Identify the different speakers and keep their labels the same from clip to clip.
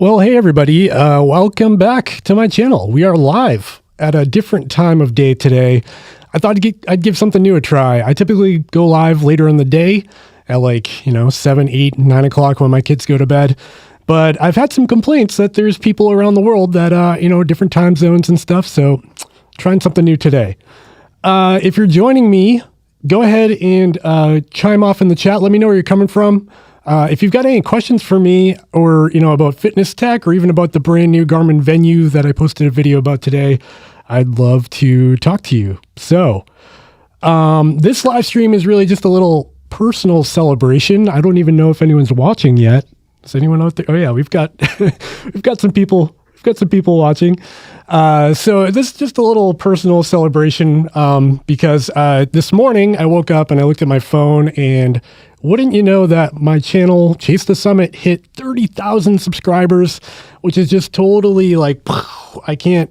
Speaker 1: Well, hey everybody, welcome back to my channel. We are live at a different time of day today. I thought I'd give something new a try. I typically go live later in the day at 7, 8, 9 o'clock when my kids go to bed. But I've had some complaints that there's people around the world that, different time zones and stuff. So trying something new today. If you're joining me, go ahead and chime off in the chat. Let me know where you're coming from. If you've got any questions for me or, about fitness tech or even about the brand new Garmin Venu that I posted a video about today, I'd love to talk to you. So this live stream is really just a little personal celebration. I don't even know if anyone's watching yet. Is anyone out there? Oh yeah, we've got we've got some people watching. So this is just a little personal celebration because this morning I woke up and I looked at my phone, and wouldn't you know that my channel, Chase the Summit, hit 30,000 subscribers, which is just totally I can't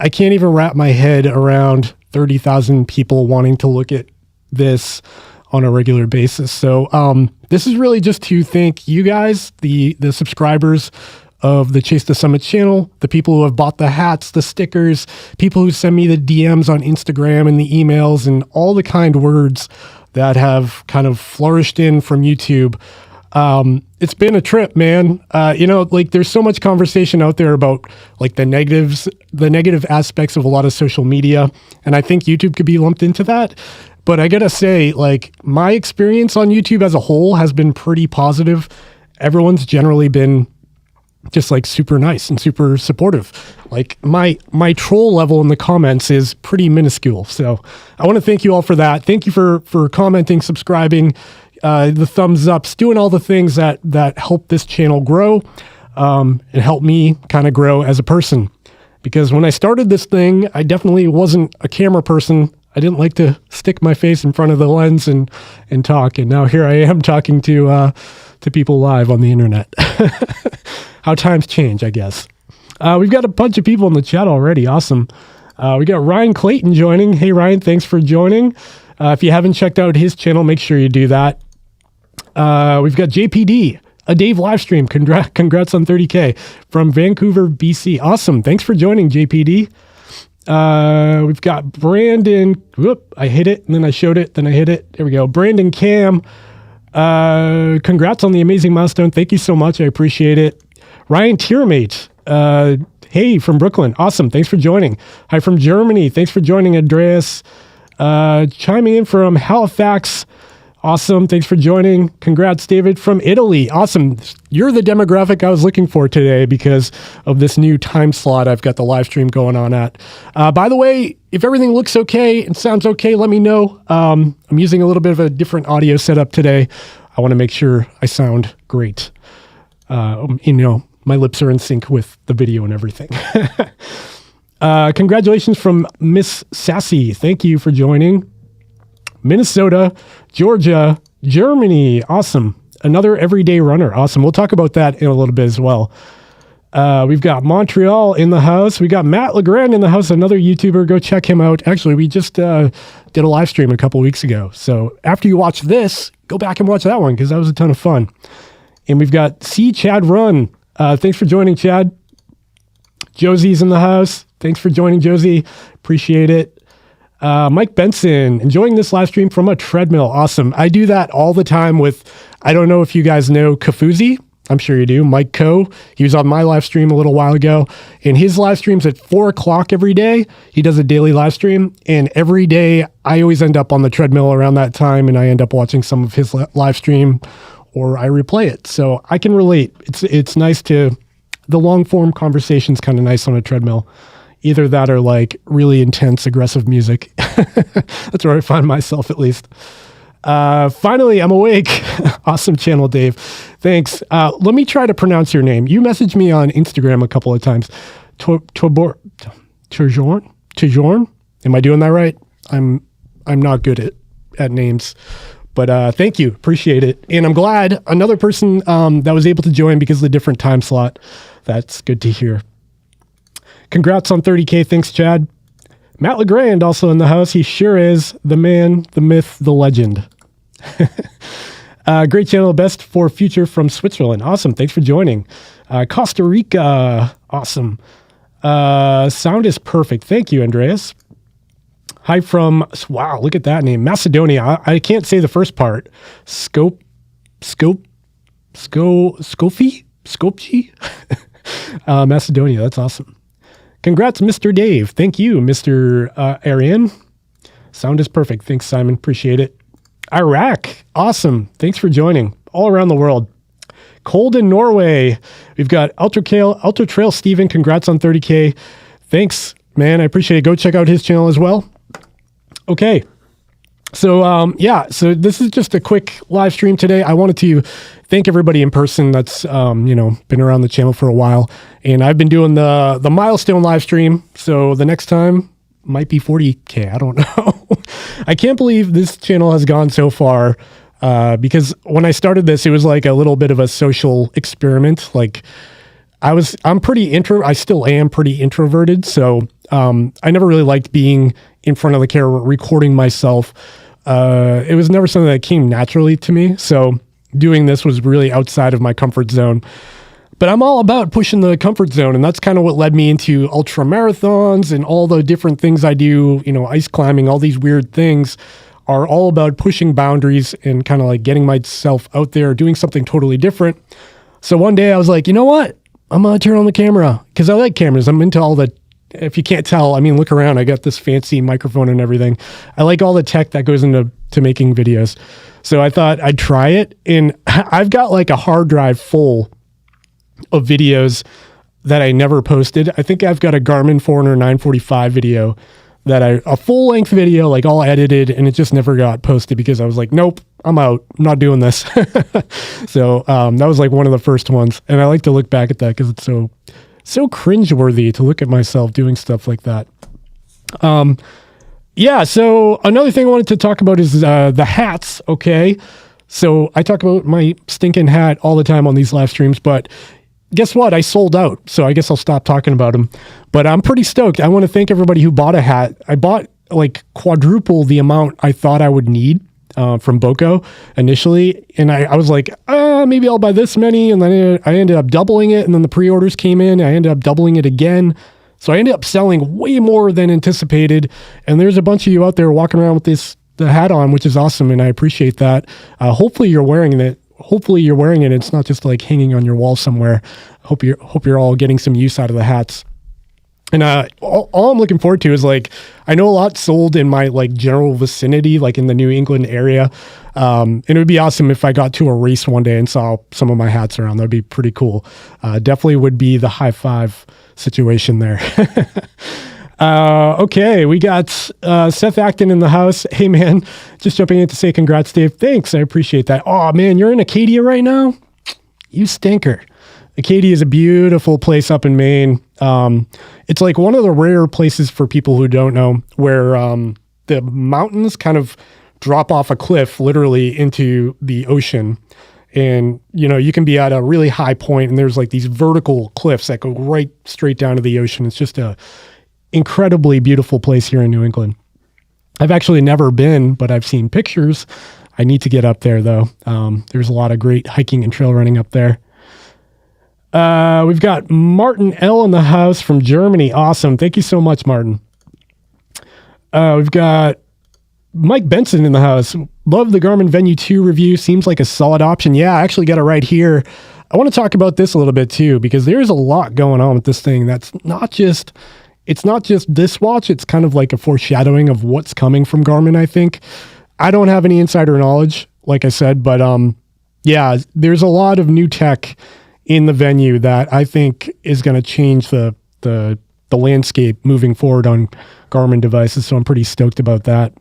Speaker 1: even wrap my head around 30,000 people wanting to look at this on a regular basis. So this is really just to thank you guys, the subscribers of the Chase the Summit channel, the people who have bought the hats, the stickers, people who send me the DMs on Instagram and the emails and all the kind words that have kind of flourished in from YouTube. It's been a trip, man. There's so much conversation out there about the negative aspects of a lot of social media. And I think YouTube could be lumped into that. But I gotta say, my experience on YouTube as a whole has been pretty positive. Everyone's generally been just super nice and super supportive. My troll level in the comments is pretty minuscule. So I want to thank you all for that. Thank you for commenting, subscribing, the thumbs ups, doing all the things that help this channel grow and help me kind of grow as a person. Because when I started this thing, I definitely wasn't a camera person. I didn't like to stick my face in front of the lens and talk. And now here I am talking to people live on the internet. How times change, I guess. We've got a bunch of people in the chat already. Awesome. We got Ryan Clayton joining. Hey, Ryan, thanks for joining. If you haven't checked out his channel, make sure you do that. We've got JPD, a Dave live stream. Congrats on 30K from Vancouver, BC. Awesome. Thanks for joining, JPD. We've got Brandon. Whoop, I hit it, and then I showed it, then I hit it. There we go. Brandon Cam. Congrats on the amazing milestone. Thank you so much. I appreciate it. Ryan Tiermate. Hey, from Brooklyn. Awesome. Thanks for joining. Hi from Germany. Thanks for joining, Andreas. Chiming in from Halifax. Awesome. Thanks for joining. Congrats, David, from Italy. Awesome. You're the demographic I was looking for today because of this new time slot I've got the live stream going on at. By the way, if everything looks okay and sounds okay, let me know. I'm using a little bit of a different audio setup today. I want to make sure I sound great. My lips are in sync with the video and everything. Congratulations from Miss Sassy. Thank you for joining. Minnesota, Georgia, Germany. Awesome. Another everyday runner. Awesome. We'll talk about that in a little bit as well. We've got Montreal in the house. We got Matt Legrand in the house, another YouTuber. Go check him out. Actually, we just did a live stream a couple weeks ago. So after you watch this, go back and watch that one because that was a ton of fun. And we've got C. Chad Run. Thanks for joining, Chad. Josie's in the house. Thanks for joining, Josie. Appreciate it. Mike Benson, enjoying this live stream from a treadmill. Awesome. I do that all the time with, I don't know if you guys know Kafuzi. I'm sure you do. Mike Coe. He was on my live stream a little while ago, and his live stream's at 4 o'clock every day. He does a daily live stream, and every day I always end up on the treadmill around that time, and I end up watching some of his live stream, or I replay it. So I can relate. It's nice the long form conversation's kind of nice on a treadmill. Either that or really intense, aggressive music. That's where I find myself, at least. Finally, I'm awake. Awesome channel, Dave. Thanks. Let me try to pronounce your name. You messaged me on Instagram a couple of times. Tejorn? Am I doing that right? I'm not good at names. But thank you. Appreciate it. And I'm glad another person that was able to join because of the different time slot. That's good to hear. Congrats on 30K. Thanks, Chad. Matt Legrand also in the house. He sure is. The man, the myth, the legend. Great channel. Best for future from Switzerland. Awesome. Thanks for joining. Costa Rica. Awesome. Sound is perfect. Thank you, Andreas. Hi from, wow, look at that name. Macedonia. I can't say the first part. Skopje? Macedonia. That's awesome. Congrats, Mr. Dave. Thank you, Mr. Arian. Sound is perfect. Thanks, Simon. Appreciate it. Iraq. Awesome. Thanks for joining. All around the world. Cold in Norway. We've got Ultra Trail Steven. Congrats on 30K. Thanks, man. I appreciate it. Go check out his channel as well. Okay. So, so this is just a quick live stream today. I wanted to thank everybody in person that's, been around the channel for a while. And I've been doing the Milestone live stream. So the next time might be 40K. I don't know. I can't believe this channel has gone so far. Because when I started this, it was like a little bit of a social experiment. Like I still am pretty introverted. So, I never really liked being in front of the camera, recording myself. It was never something that came naturally to me. So doing this was really outside of my comfort zone, but I'm all about pushing the comfort zone. And that's kind of what led me into ultra marathons and all the different things I do, ice climbing, all these weird things are all about pushing boundaries and kind of like getting myself out there, doing something totally different. So one day I was like, you know what? I'm going to turn on the camera because I like cameras. I'm into all the, if you can't tell, I mean, look around. I got this fancy microphone and everything. I like all the tech that goes into making videos. So I thought I'd try it. And I've got like a hard drive full of videos that I never posted. I think I've got a Garmin 945 video a full length video, like all edited, and it just never got posted because I was like, nope, I'm out. I'm not doing this. So that was like one of the first ones. And I like to look back at that because it's so cringeworthy to look at myself doing stuff like that. So another thing I wanted to talk about is the hats. Okay. So I talk about my stinking hat all the time on these live streams, but guess what? I sold out. So I guess I'll stop talking about them, but I'm pretty stoked. I want to thank everybody who bought a hat. I bought like quadruple the amount I thought I would need from Boco initially. And I was like, maybe I'll buy this many. And then I ended up doubling it. And then the pre-orders came in. I ended up doubling it again. So I ended up selling way more than anticipated. And there's a bunch of you out there walking around with the hat on, which is awesome. And I appreciate that. Hopefully you're wearing it. It's not just like hanging on your wall somewhere. Hope you're all getting some use out of the hats. And all I'm looking forward to is like, I know a lot sold in my like general vicinity, like in the New England area. And it would be awesome if I got to a race one day and saw some of my hats around. That'd be pretty cool. Definitely would be the high five situation there. Okay, we got Seth Acton in the house. Hey man, just jumping in to say congrats, Dave. Thanks, I appreciate that. Oh man, you're in Acadia right now? You stinker. Acadia is a beautiful place up in Maine. It's like one of the rare places for people who don't know where the mountains kind of drop off a cliff literally into the ocean. And, you can be at a really high point and there's like these vertical cliffs that go right straight down to the ocean. It's just a incredibly beautiful place here in New England. I've actually never been, but I've seen pictures. I need to get up there though. There's a lot of great hiking and trail running up there. We've got Martin L in the house from Germany. Awesome. Thank you so much, Martin. We've got Mike Benson in the house. Love the Garmin Venu 2 review. Seems like a solid option. Yeah, I actually got it right here. I want to talk about this a little bit too, because there's a lot going on with this thing. It's not just this watch. It's kind of like a foreshadowing of what's coming from Garmin, I think. I don't have any insider knowledge, like I said, but there's a lot of new tech in the Venu that I think is going to change the landscape moving forward on Garmin devices. So I'm pretty stoked about that.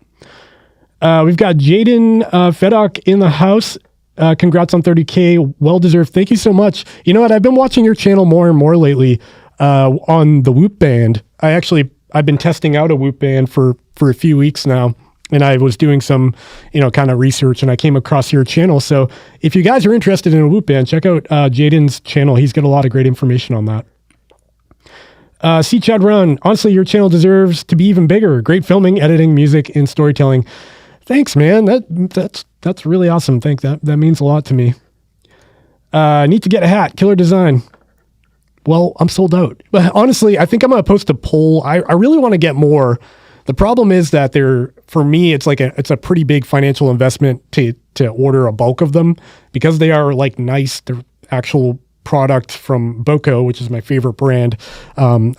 Speaker 1: We've got Jaden Fedok in the house. Congrats on 30K. Well-deserved. Thank you so much. You know what? I've been watching your channel more and more lately on the Whoop Band. I've been testing out a Whoop Band for a few weeks now. And I was doing some, kind of research and I came across your channel. So if you guys are interested in a Whoop Band, check out Jaden's channel. He's got a lot of great information on that. See Chad Run. Honestly, your channel deserves to be even bigger. Great filming, editing, music, and storytelling. Thanks, man. That's really awesome. That means a lot to me. Need to get a hat. Killer design. well, I'm sold out. But honestly, I think I'm going to post a poll. I really want to get more. The problem is that for me, it's a pretty big financial investment to order a bulk of them because they are like nice. They're actual product from Boco, which is my favorite brand. I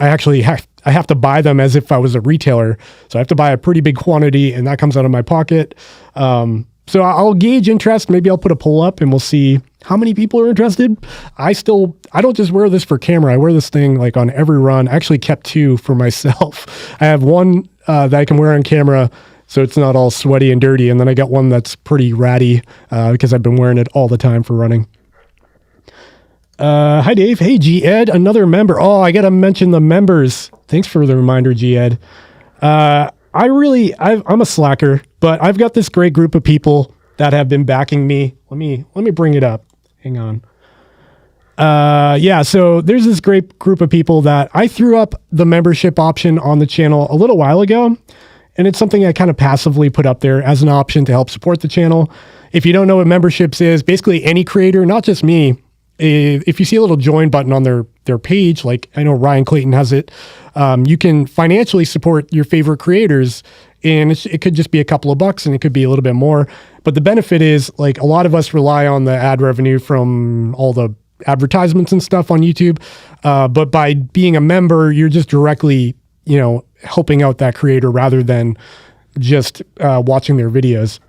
Speaker 1: have to buy them as if I was a retailer. So I have to buy a pretty big quantity and that comes out of my pocket. So I'll gauge interest. Maybe I'll put a poll up and we'll see how many people are interested. I don't just wear this for camera. I wear this thing like on every run. I actually kept 2 for myself. I have one that I can wear on camera so it's not all sweaty and dirty. And then I got one that's pretty ratty because I've been wearing it all the time for running. Hi, Dave. Hey, G-Ed, another member. Oh, I got to mention the members. Thanks for the reminder, G-Ed. I'm a slacker, but I've got this great group of people that have been backing me. Let me bring it up. Hang on. So there's this great group of people that I threw up the membership option on the channel a little while ago. And it's something I kind of passively put up there as an option to help support the channel. If you don't know what memberships is, basically any creator, not just me, if you see a little join button on their page, like I know Ryan Clayton has it, you can financially support your favorite creators. And it could just be a couple of bucks and it could be a little bit more. But the benefit is like a lot of us rely on the ad revenue from all the advertisements and stuff on YouTube. But by being a member, you're just directly, helping out that creator rather than just watching their videos.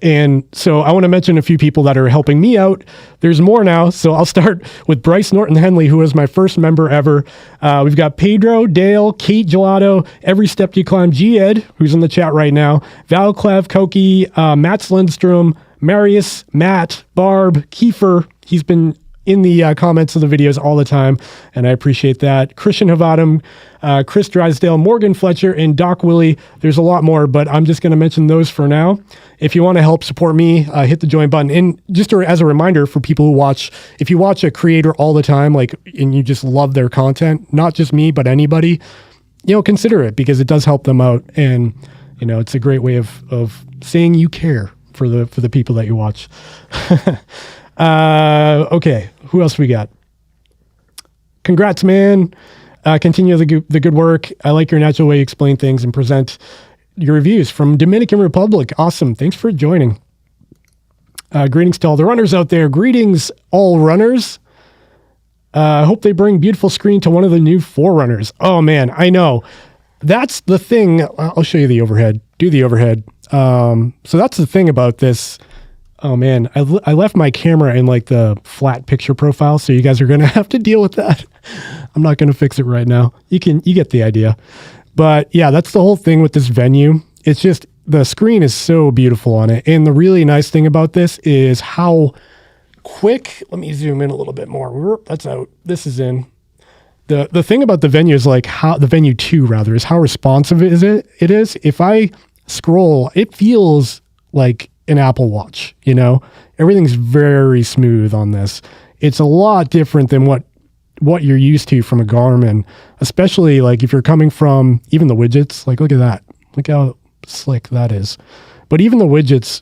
Speaker 1: And so I want to mention a few people that are helping me out. There's more now. So I'll start with Bryce Norton Henley, who was my first member ever. We've got Pedro, Dale, Kate Gelato, Every Step You Climb, G-Ed, who's in the chat right now, Valclav, Koki, Matt Lindstrom, Marius, Matt, Barb, Kiefer. He's been in the comments of the videos all the time, and I appreciate that. Christian Havadam, Chris Drysdale, Morgan Fletcher, and Doc Willie. There's a lot more, but I'm just going to mention those for now. If you want to help support me, hit the join button. And just as a reminder for people who watch, if you watch a creator all the time, and you just love their content, not just me, but anybody, consider it because it does help them out. And, it's a great way of saying you care for the people that you watch. Okay, who else we got? Congrats, man. Continue the good work. I like your natural way you explain things and present your reviews from Dominican Republic. Awesome. Thanks for joining. Greetings to all the runners out there. Greetings, all runners. I hope they bring beautiful screen to one of the new Forerunners. Oh, man, I know. That's the thing. I'll show you the overhead. Do the overhead. So that's the thing about this. Oh man, I left my camera in like the flat picture profile, so you guys are going to have to deal with that. I'm not going to fix it right now. You get the idea. But yeah, that's the whole thing with this Venu. It's just the screen is so beautiful on it. And the really nice thing about this is how quick, let me zoom in a little bit more. That's out. This is in. The thing about the Venu is like how the Venu 2 rather is how responsive it is. If I scroll, it feels like an Apple Watch, everything's very smooth on this. It's a lot different than what you're used to from a Garmin, especially like if you're coming from even the widgets, like look at that, look how slick that is. But even the widgets,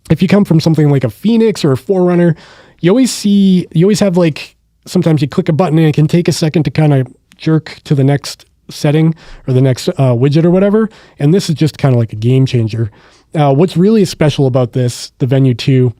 Speaker 1: if you come from something like a Fenix or a Forerunner, you always have like, sometimes you click a button and it can take a second to kind of jerk to the next setting or the next widget or whatever. And this is just kind of like a game changer. What's really special about this, the Venu 2,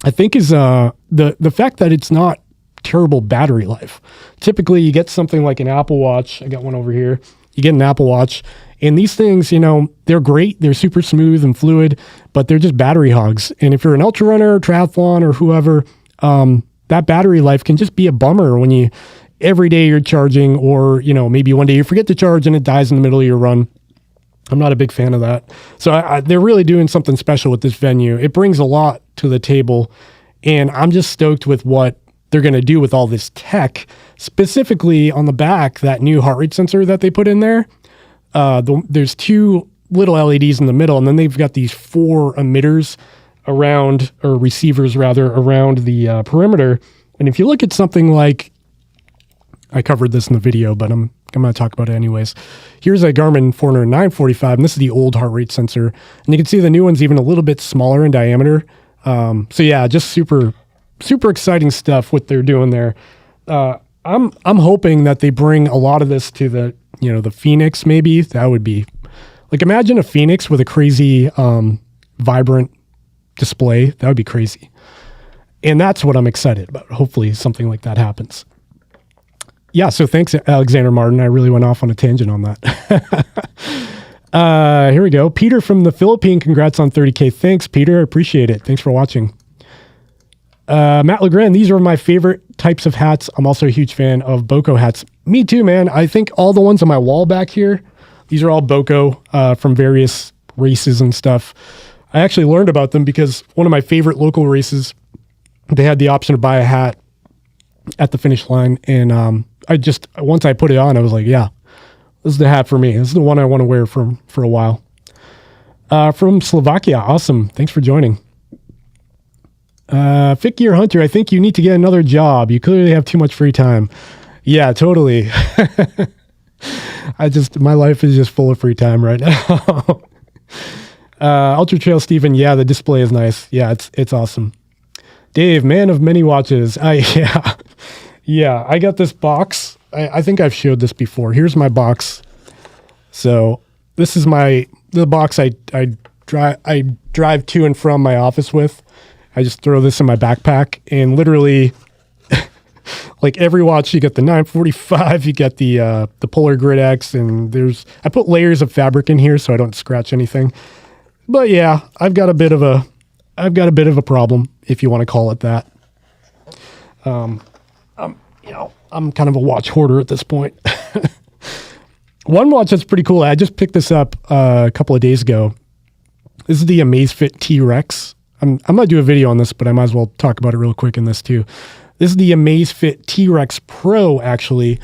Speaker 1: I think is the fact that it's not terrible battery life. Typically, you get something like an Apple Watch. I got one over here. You get an Apple Watch, and these things, they're great. They're super smooth and fluid, but they're just battery hogs. And if you're an ultra runner, triathlon, or whoever, that battery life can just be a bummer when every day you're charging, or maybe one day you forget to charge and it dies in the middle of your run. I'm not a big fan of that. So they're really doing something special with this Venu. It brings a lot to the table, and I'm just stoked with what they're going to do with all this tech, specifically on the back, that new heart rate sensor that they put in there. There's 2 little LEDs in the middle, and then they've got these 4 emitters around, or receivers rather, around the perimeter. And if you look at something like, I covered this in the video, but I'm going to talk about it anyways. Here's a Garmin Forerunner 945, and this is the old heart rate sensor. And you can see the new one's even a little bit smaller in diameter. So yeah, just super, super exciting stuff what they're doing there. I'm hoping that they bring a lot of this to the, the Fenix maybe. That would be like, imagine a Fenix with a crazy vibrant display. That would be crazy. And that's what I'm excited about. Hopefully something like that happens. Yeah, so thanks, Alexander Martin. I really went off on a tangent on that. Here we go. Peter from the Philippines. Congrats on 30K. Thanks, Peter. I appreciate it. Thanks for watching. Matt Legrand, these are my favorite types of hats. I'm also a huge fan of Boco hats. Me too, man. I think all the ones on my wall back here, these are all Boco from various races and stuff. I actually learned about them because one of my favorite local races, they had the option to buy a hat at the finish line. And once I put it on, I was like, yeah, this is the hat for me. This is the one I want to wear for a while. From Slovakia. Awesome. Thanks for joining. Fit Gear Hunter, I think you need to get another job. You clearly have too much free time. Yeah, totally. My life is just full of free time right now. Ultra Trail Steven, yeah, the display is nice. Yeah, it's awesome. Dave, man of many watches. Yeah, I got this box. I think I've showed this before. Here's my box. So this is the box I drive to and from my office with. I just throw this in my backpack, and literally, like every watch, you get the 945, you get the Polar Grid X, and I put layers of fabric in here so I don't scratch anything. But yeah, I've got a bit of a problem, if you want to call it that. I'm kind of a watch hoarder at this point. One watch that's pretty cool. I just picked this up a couple of days ago. This is the Amazefit T-Rex. I'm going to do a video on this, but I might as well talk about it real quick in this too. This is the Amazefit T-Rex Pro, actually.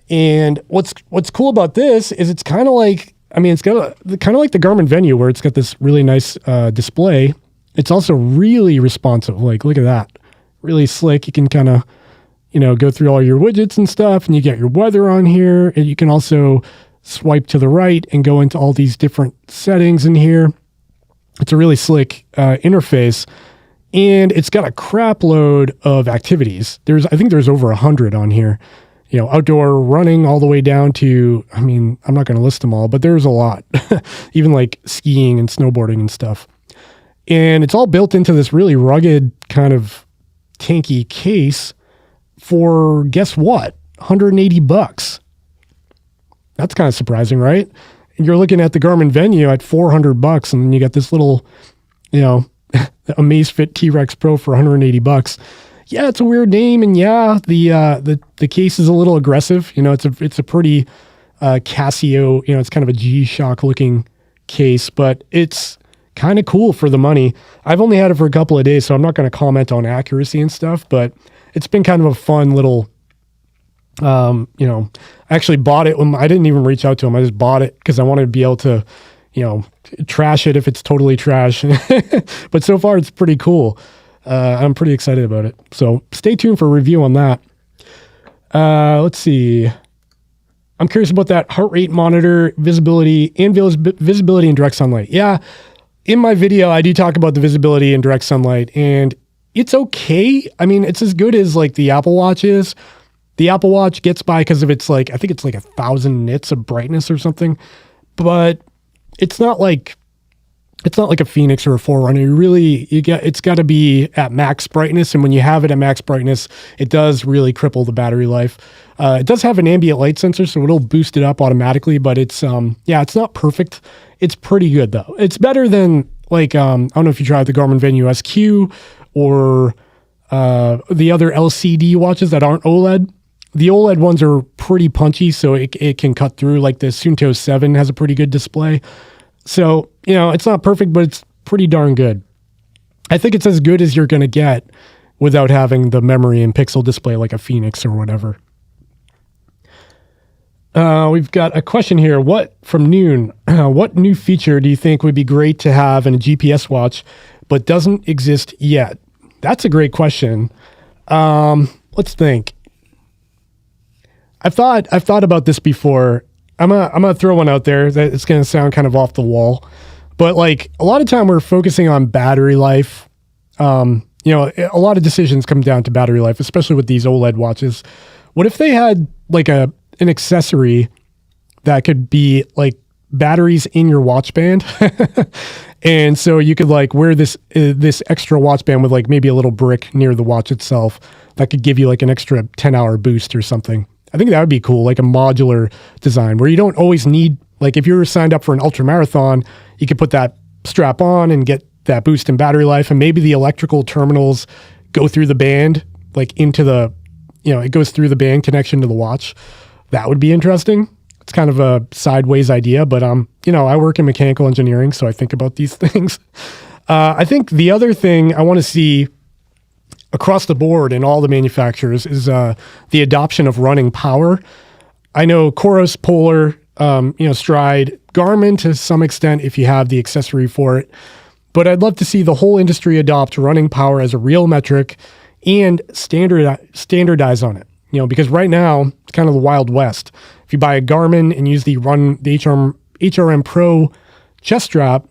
Speaker 1: And what's cool about this is it's kind of like, it's got kind of like the Garmin Venu, where it's got this really nice display. It's also really responsive. Like, look at that. Really slick. You can kind of, go through all your widgets and stuff, and you get your weather on here. And you can also swipe to the right and go into all these different settings in here. It's a really slick interface, and it's got a crap load of activities. I think there's over 100 on here. Outdoor running all the way down to, I'm not going to list them all, but there's a lot. Even like skiing and snowboarding and stuff. And it's all built into this really rugged kind of tanky case for, guess what? $180. That's kind of surprising, right? And you're looking at the Garmin Venu at $400, and then you got this little, Amazefit T-Rex Pro for $180. Yeah, it's a weird name, and yeah, the case is a little aggressive. It's a pretty Casio. It's kind of a G-Shock looking case, but it's kind of cool for the money. I've only had it for a couple of days, so I'm not going to comment on accuracy and stuff, but it's been kind of a fun little. I actually bought it when I didn't even reach out to him. I just bought it because I wanted to be able to, trash it if it's totally trash. But so far it's pretty cool. I'm pretty excited about it. So stay tuned for a review on that. Let's see. I'm curious about that heart rate monitor, visibility in direct sunlight. Yeah. In my video, I do talk about the visibility in direct sunlight, and it's okay. It's as good as like the Apple Watch is. The Apple Watch gets by because of its I think it's like 1,000 nits of brightness or something, but it's not like a Fenix or a Forerunner. It's got to be at max brightness, and when you have it at max brightness, it does really cripple the battery life. It does have an ambient light sensor, so it'll boost it up automatically, but it's it's not perfect. It's pretty good though. It's better than I don't know if you tried the Garmin Venu SQ or the other LCD watches that aren't OLED. The OLED ones are pretty punchy, so it can cut through. Like the Suunto 7 has a pretty good display. So, it's not perfect, but it's pretty darn good. I think it's as good as you're going to get without having the memory and pixel display like a Fenix or whatever. We've got a question here. From Noon, what new feature do you think would be great to have in a GPS watch, but doesn't exist yet? That's a great question. Let's think. I've thought about this before. I'm gonna throw one out there that it's gonna sound kind of off the wall, but a lot of time we're focusing on battery life. A lot of decisions come down to battery life, especially with these OLED watches. What if they had like an accessory that could be like batteries in your watch band? And so you could like wear this extra watch band with like maybe a little brick near the watch itself that could give you like an extra 10-hour boost or something. I think that would be cool, like a modular design where you don't always need, like if you're signed up for an ultra marathon, you could put that strap on and get that boost in battery life, and maybe the electrical terminals go through the band, like into the, it goes through the band connection to the watch. That would be interesting. It's kind of a sideways idea, but I work in mechanical engineering, so I think about these things. I think the other thing I want to see across the board in all the manufacturers is the adoption of running power. I know Coros, Polar, Stride, Garmin to some extent if you have the accessory for it. But I'd love to see the whole industry adopt running power as a real metric and standardize on it. Because right now it's kind of the Wild West. If you buy a Garmin and use the HRM Pro chest strap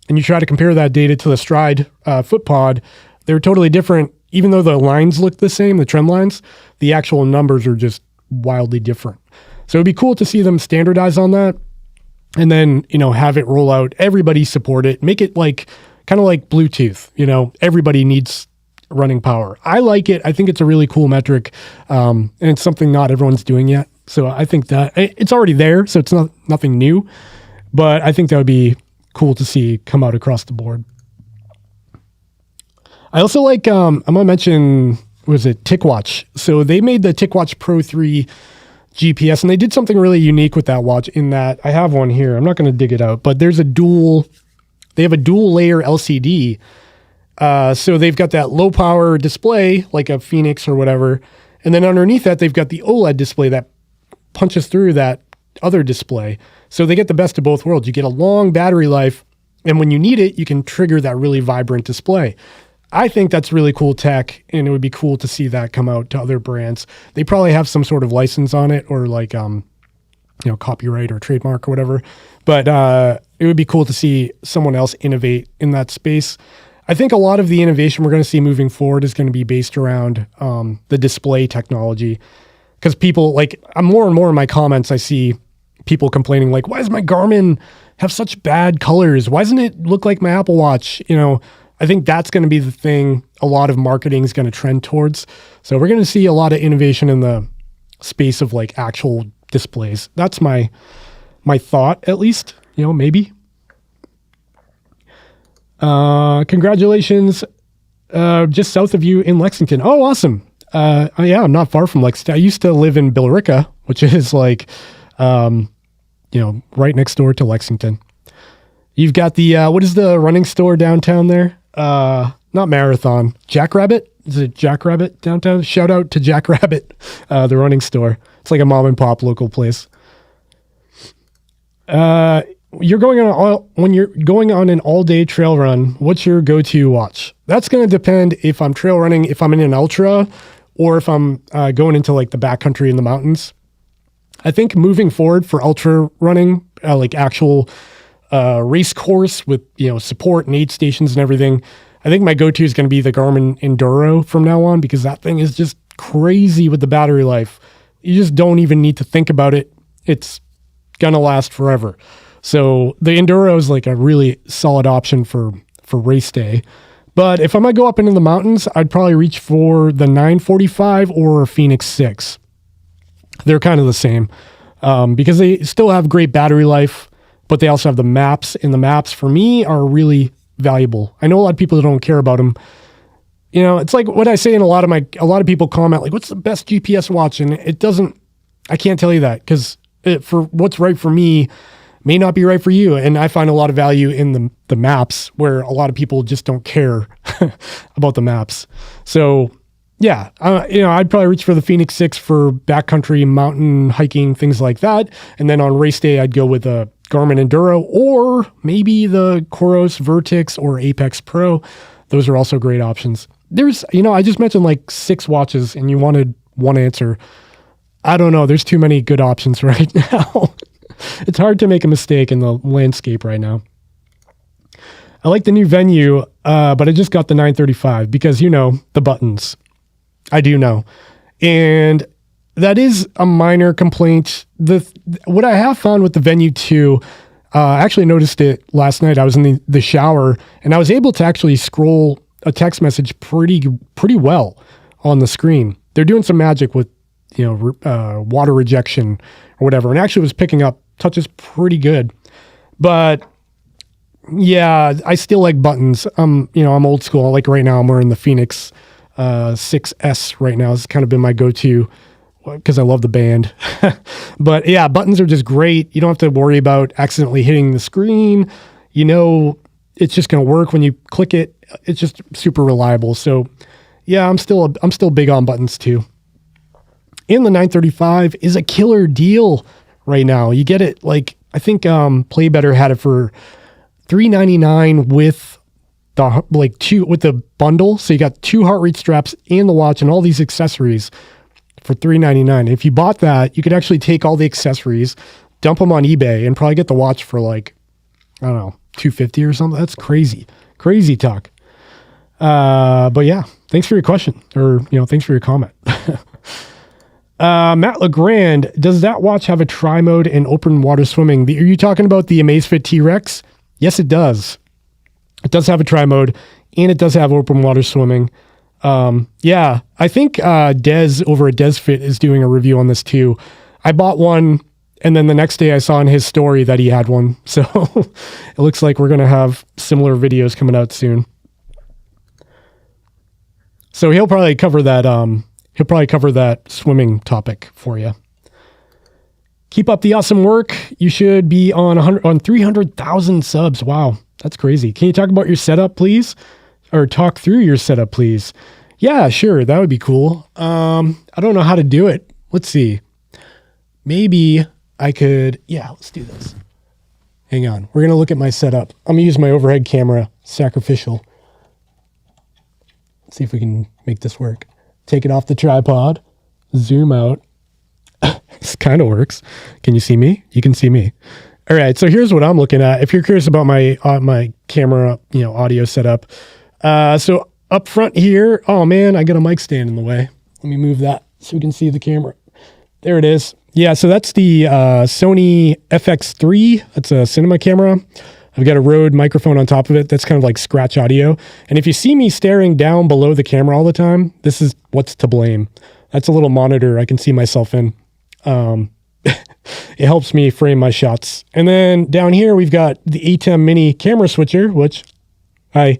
Speaker 1: and you try to compare that data to the Stride foot pod, they're totally different. Even though the lines look the same, the trend lines, the actual numbers are just wildly different. So it'd be cool to see them standardize on that and then, have it roll out. Everybody support it. Make it like kind of like Bluetooth. Everybody needs running power. I like it. I think it's a really cool metric. And it's something not everyone's doing yet. So I think that it's already there. So it's nothing new, but I think that would be cool to see come out across the board. I also like, I'm going to mention, TicWatch. So they made the TicWatch Pro 3 GPS, and they did something really unique with that watch in that I have one here. I'm not going to dig it out, but they have a dual layer LCD. So they've got that low power display like a Fenix or whatever. And then underneath that, they've got the OLED display that punches through that other display. So they get the best of both worlds. You get a long battery life, and when you need it, you can trigger that really vibrant display. I think that's really cool tech, and it would be cool to see that come out to other brands. They probably have some sort of license on it or like, copyright or trademark or whatever. But it would be cool to see someone else innovate in that space. I think a lot of the innovation we're going to see moving forward is going to be based around the display technology. Because people, like, more and more in my comments, I see people complaining, like, why does my Garmin have such bad colors? Why doesn't it look like my Apple Watch? I think that's going to be the thing a lot of marketing is going to trend towards. So we're going to see a lot of innovation in the space of like actual displays. That's my thought, at least, maybe. Congratulations. Just south of you in Lexington. Oh, awesome. Yeah, I'm not far from Lexington. I used to live in Billerica, which is like, right next door to Lexington. You've got the, what is the running store downtown there? Not Marathon. Jackrabbit? Is it Jackrabbit downtown? Shout out to Jackrabbit, the running store. It's like a mom and pop local place. When you're going on an all-day trail run, what's your go-to watch? That's going to depend if I'm trail running, if I'm in an ultra, or if I'm going into like the backcountry in the mountains. I think moving forward for ultra running, like actual race course with support and aid stations and everything, I think my go-to is going to be the Garmin Enduro from now on, because that thing is just crazy with the battery life. You just don't even need to think about it. It's gonna last forever. So the Enduro is like a really solid option for race day. But if I'm gonna go up into the mountains, I'd probably reach for the 945 or Fenix 6. They're kind of the same because they still have great battery life, but they also have the maps, and the maps for me are really valuable. I know a lot of people don't care about them. It's like what I say in a lot of people comment like, what's the best GPS watch? And I can't tell you that, because for what's right for me may not be right for you. And I find a lot of value in the maps, where a lot of people just don't care about the maps. So yeah, I'd probably reach for the Fenix 6 for backcountry, mountain hiking, things like that. And then on race day, I'd go with a Garmin Enduro, or maybe the Coros Vertix or Apex Pro. Those are also great options. There's, I just mentioned like 6 watches and you wanted one answer. I don't know. There's too many good options right now. It's hard to make a mistake in the landscape right now. I like the new Venu, but I just got the 935 because, the buttons. I do know. And that is a minor complaint. What I have found with the Venu 2, I actually noticed it last night. I was in the shower, and I was able to actually scroll a text message pretty well on the screen. They're doing some magic with, water rejection or whatever, and actually was picking up touches pretty good. But yeah, I still like buttons. I'm old school. Like right now, I'm wearing the Fenix 6S right now. It's kind of been my go-to because I love the band. But yeah, buttons are just great. You don't have to worry about accidentally hitting the screen. It's just going to work when you click it. It's just super reliable. So yeah, I'm still big on buttons too. And the 935 is a killer deal right now. You get it I think Play Better had it for $399 with the bundle. So you got 2 heart rate straps and the watch and all these accessories for $399. If you bought that, you could actually take all the accessories, dump them on eBay, and probably get the watch for I don't know, $250 or something. That's crazy talk. But yeah, thanks for your question, or thanks for your comment. Matt LeGrand, does that watch have a tri-mode and open water swimming? Are you talking about the Amazefit T-Rex? Yes, it does. It does have a tri-mode, and it does have open water swimming. Yeah, I think Des over at DesFit is doing a review on this too. I bought one, and then the next day I saw in his story that he had one. So it looks like we're going to have similar videos coming out soon. So he'll probably cover that. He'll probably cover that swimming topic for you. Keep up the awesome work. You should be on 300,000 subs. Wow, that's crazy. Can you talk about your setup, please? Or talk through your setup, please? Yeah, sure. That would be cool. I don't know how to do it. Let's see. Maybe I could. Yeah, let's do this. Hang on. We're going to look at my setup. I'm going to use my overhead camera, sacrificial. Let's see if we can make this work. Take it off the tripod. Zoom out. This kind of works. Can you see me? You can see me. All right. So here's what I'm looking at. If you're curious about my camera, audio setup. So up front here, oh man, I got a mic stand in the way. Let me move that so we can see the camera. There it is. Yeah. So that's the Sony FX3. That's a cinema camera. I've got a Rode microphone on top of it. That's kind of like scratch audio. And if you see me staring down below the camera all the time, this is what's to blame. That's a little monitor I can see myself in. It helps me frame my shots. And then down here, we've got the ATEM mini camera switcher, which I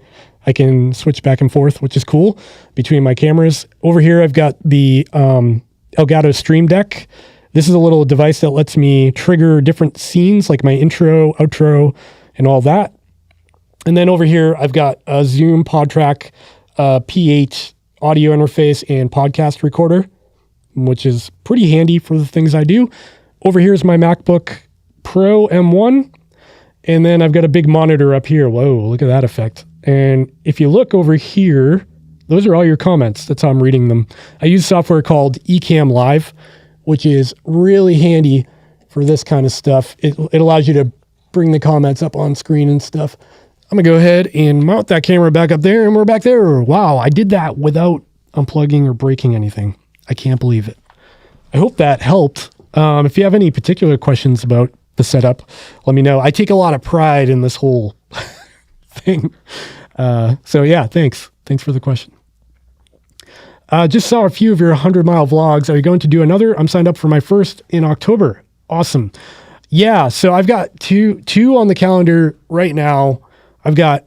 Speaker 1: can switch back and forth, which is cool between my cameras. Over here, I've got the Elgato Stream Deck. This is a little device that lets me trigger different scenes, like my intro, outro, and all that. And then over here, I've got a Zoom PodTrack P8 audio interface and podcast recorder, which is pretty handy for the things I do. Over here is my MacBook Pro M1. And then I've got a big monitor up here. Whoa, look at that effect. And if you look over here, those are all your comments. That's how I'm reading them. I use software called Ecamm Live, which is really handy for this kind of stuff. It allows you to bring the comments up on screen and stuff. I'm gonna go ahead and mount that camera back up there, and we're back there. Wow, I did that without unplugging or breaking anything. I can't believe it. I hope that helped. If you have any particular questions about the setup, let me know. I take a lot of pride in this whole thing. So yeah, thanks. Thanks for the question. Just saw a few of your 100-mile vlogs. Are you going to do another? I'm signed up for my first in October. Awesome. Yeah, so I've got two on the calendar right now. I've got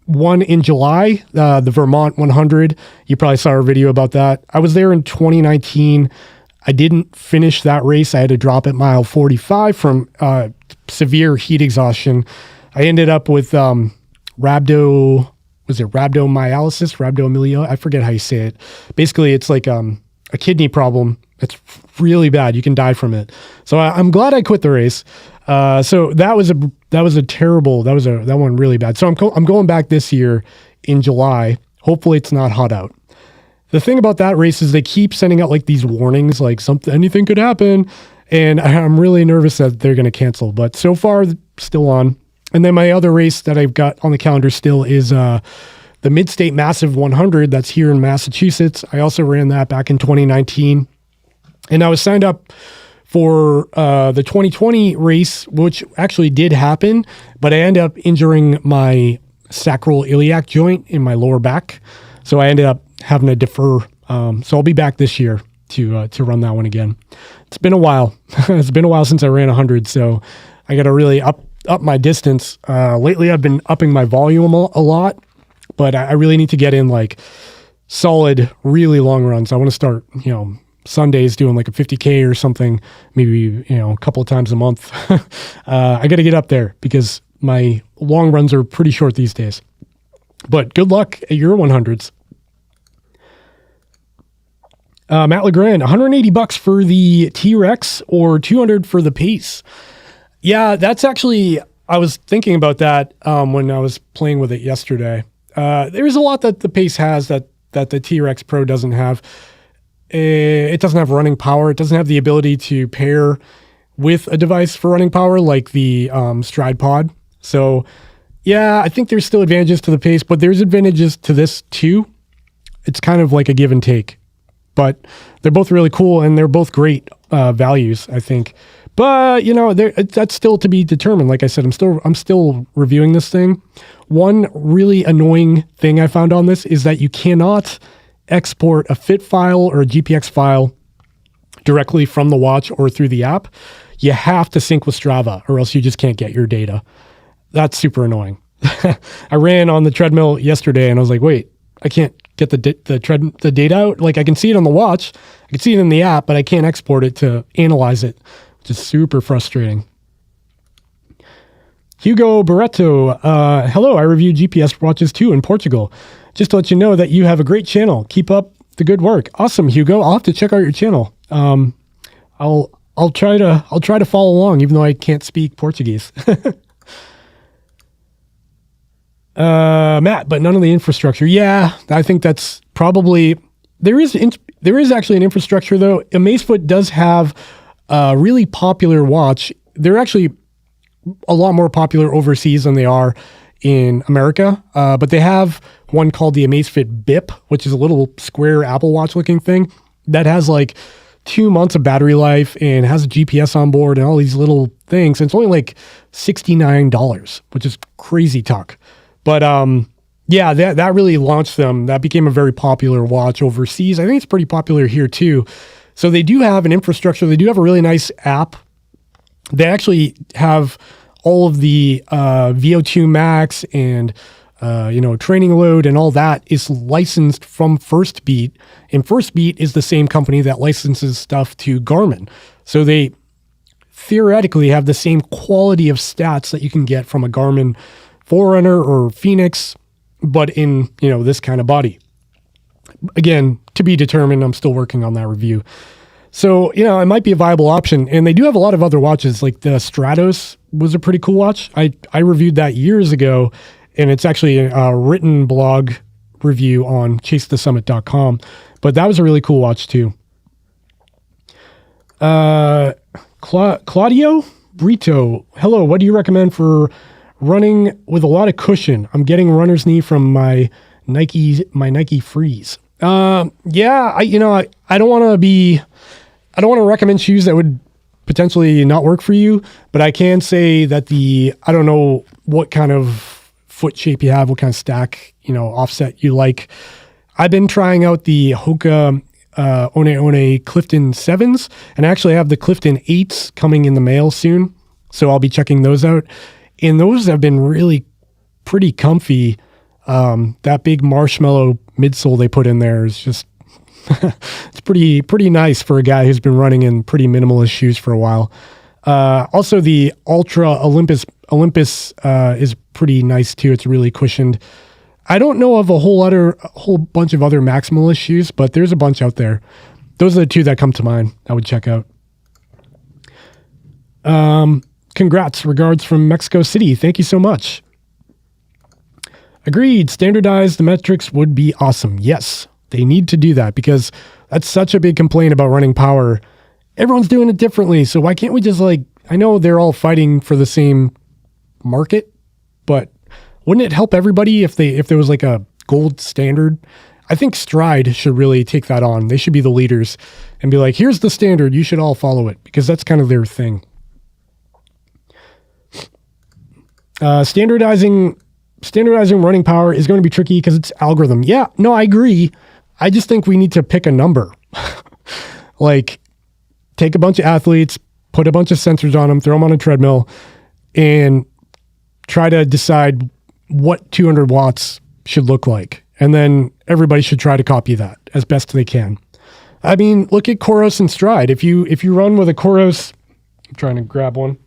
Speaker 1: one in July, the Vermont 100. You probably saw our video about that. I was there in 2019. I didn't finish that race. I had to drop at mile 45 from severe heat exhaustion. I ended up with rhabdomyolysis? Rhabdomylia? I forget how you say it. Basically, it's like a kidney problem. It's really bad. You can die from it. So I'm glad I quit the race. So that was that one really bad. So I'm going back this year in July. Hopefully it's not hot out. The thing about that race is they keep sending out like these warnings, like anything could happen. And I'm really nervous that they're going to cancel, but so far still on. And then my other race that I've got on the calendar still is, the Mid-State Massive 100. That's here in Massachusetts. I also ran that back in 2019. And I was signed up for the 2020 race, which actually did happen, but I ended up injuring my sacral iliac joint in my lower back. So I ended up having to defer. So I'll be back this year to run that one again. It's been a while. It's been a while since I ran 100, so I got to really up my distance. Lately, I've been upping my volume a lot, but I really need to get in like solid, really long runs. I want to start, Sundays doing like a 50K or something, maybe, a couple of times a month. I got to get up there because my long runs are pretty short these days. But good luck at your 100s. Matt LeGrand, $180 for the T-Rex or $200 for the Pace. Yeah, that's actually, I was thinking about that when I was playing with it yesterday. There's a lot that the Pace has that the T-Rex Pro doesn't have. It doesn't have running power. It doesn't have the ability to pair with a device for running power like the Stride Pod. So yeah, I think there's still advantages to the Pace, but there's advantages to this too. It's kind of like a give and take, but they're both really cool and they're both great values, I think. But that's still to be determined. Like I said, I'm still reviewing this thing. One really annoying thing I found on this is that you cannot export a fit file or a GPX file directly from the watch or through the app. You have to sync with Strava or else you just can't get your data. That's super annoying. I ran on the treadmill yesterday and I was like, wait, I can't get the data out. Like I can see it on the watch, I can see it in the app, but I can't export it to analyze it, which is super frustrating. Hugo Barreto, hello, I review GPS watches too in Portugal. Just to let you know that you have a great channel. Keep up the good work. Awesome, Hugo. I'll have to check out your channel. I'll try to follow along, even though I can't speak Portuguese. Matt, but none of the infrastructure. Yeah, I think that's probably there is actually an infrastructure though. Amazefit does have a really popular watch. They're actually a lot more popular overseas than they are in America. But they have one called the Amazefit BIP, which is a little square Apple Watch looking thing that has like 2 months of battery life and has a GPS on board and all these little things. And it's only like $69, which is crazy talk. But yeah, that really launched them. That became a very popular watch overseas. I think it's pretty popular here too. So they do have an infrastructure. They do have a really nice app. They actually have all of the VO2 max and training load and all that is licensed from First Beat. And First Beat is the same company that licenses stuff to Garmin. So they theoretically have the same quality of stats that you can get from a Garmin Forerunner or Fenix, but in, this kind of body. Again, to be determined, I'm still working on that review. So, it might be a viable option. And they do have a lot of other watches, like the Stratos was a pretty cool watch. I reviewed that years ago, and it's actually a written blog review on chasethesummit.com. But that was a really cool watch too. Claudio Brito, hello, what do you recommend for running with a lot of cushion? I'm getting runner's knee from my Nike Freeze. I don't want to recommend shoes that would potentially not work for you, but I can say that I don't know what kind of foot shape you have, what kind of stack, offset you like. I've been trying out the Hoka One Clifton 7s, and I actually have the Clifton 8s coming in the mail soon, so I'll be checking those out. And those have been really pretty comfy. That big marshmallow midsole they put in there is just it's pretty nice for a guy who's been running in pretty minimalist shoes for a while. Also, the Ultra Olympus is pretty nice too. It's really cushioned. I don't know of a whole bunch of other maximalist shoes, but there's a bunch out there. Those are the two that come to mind I would check out. Congrats. Regards from Mexico City. Thank you so much. Agreed. Standardize the metrics would be awesome. Yes, they need to do that because that's such a big complaint about running power. Everyone's doing it differently. So why can't we just I know they're all fighting for the same market, but wouldn't it help everybody if there was like a gold standard? I think Stride should really take that on. They should be the leaders and be like, here's the standard. You should all follow it, because that's kind of their thing. Standardizing running power is going to be tricky because it's algorithm. Yeah, no, I agree. I just think we need to pick a number. Like, take a bunch of athletes, put a bunch of sensors on them, throw them on a treadmill, and try to decide what 200 watts should look like. And then everybody should try to copy that as best they can. I mean, look at Coros and Stride. If you run with a Coros, I'm trying to grab one.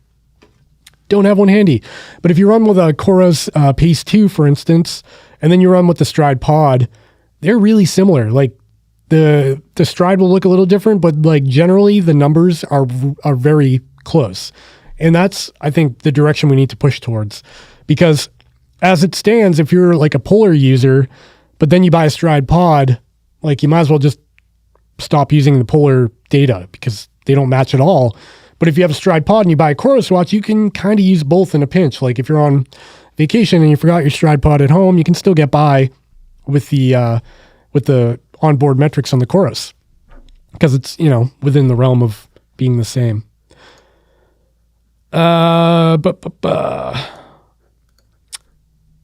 Speaker 1: Don't have one handy. But if you run with a Coros Pace 2, for instance, and then you run with the Stride Pod, they're really similar. Like, the Stride will look a little different, but like generally the numbers are very close. And that's, I think, the direction we need to push towards. Because as it stands, if you're like a Polar user, but then you buy a Stride Pod, like, you might as well just stop using the Polar data because they don't match at all. But if you have a Stride Pod and you buy a Coros watch, you can kind of use both in a pinch. Like, if you're on vacation and you forgot your Stride Pod at home, you can still get by with the onboard metrics on the Coros, because it's, within the realm of being the same.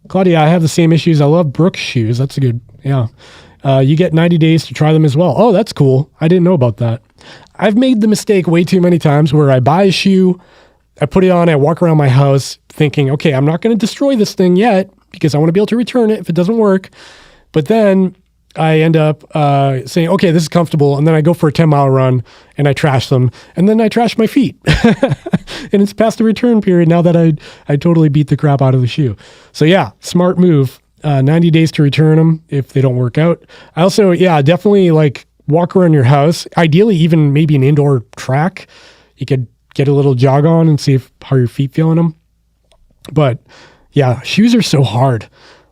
Speaker 1: Claudia, I have the same issues. I love Brooks shoes. That's a good, yeah. You get 90 days to try them as well. Oh, that's cool. I didn't know about that. I've made the mistake way too many times where I buy a shoe, I put it on, I walk around my house thinking, okay, I'm not going to destroy this thing yet because I want to be able to return it if it doesn't work. But then I end up saying, okay, this is comfortable. And then I go for a 10-mile run and I trash them. And then I trash my feet. And it's past the return period now that I totally beat the crap out of the shoe. So yeah, smart move. 90 days to return them if they don't work out. I also, definitely like walk around your house. Ideally, even maybe an indoor track. You could get a little jog on and see how your feet feel in them. But yeah, shoes are so hard.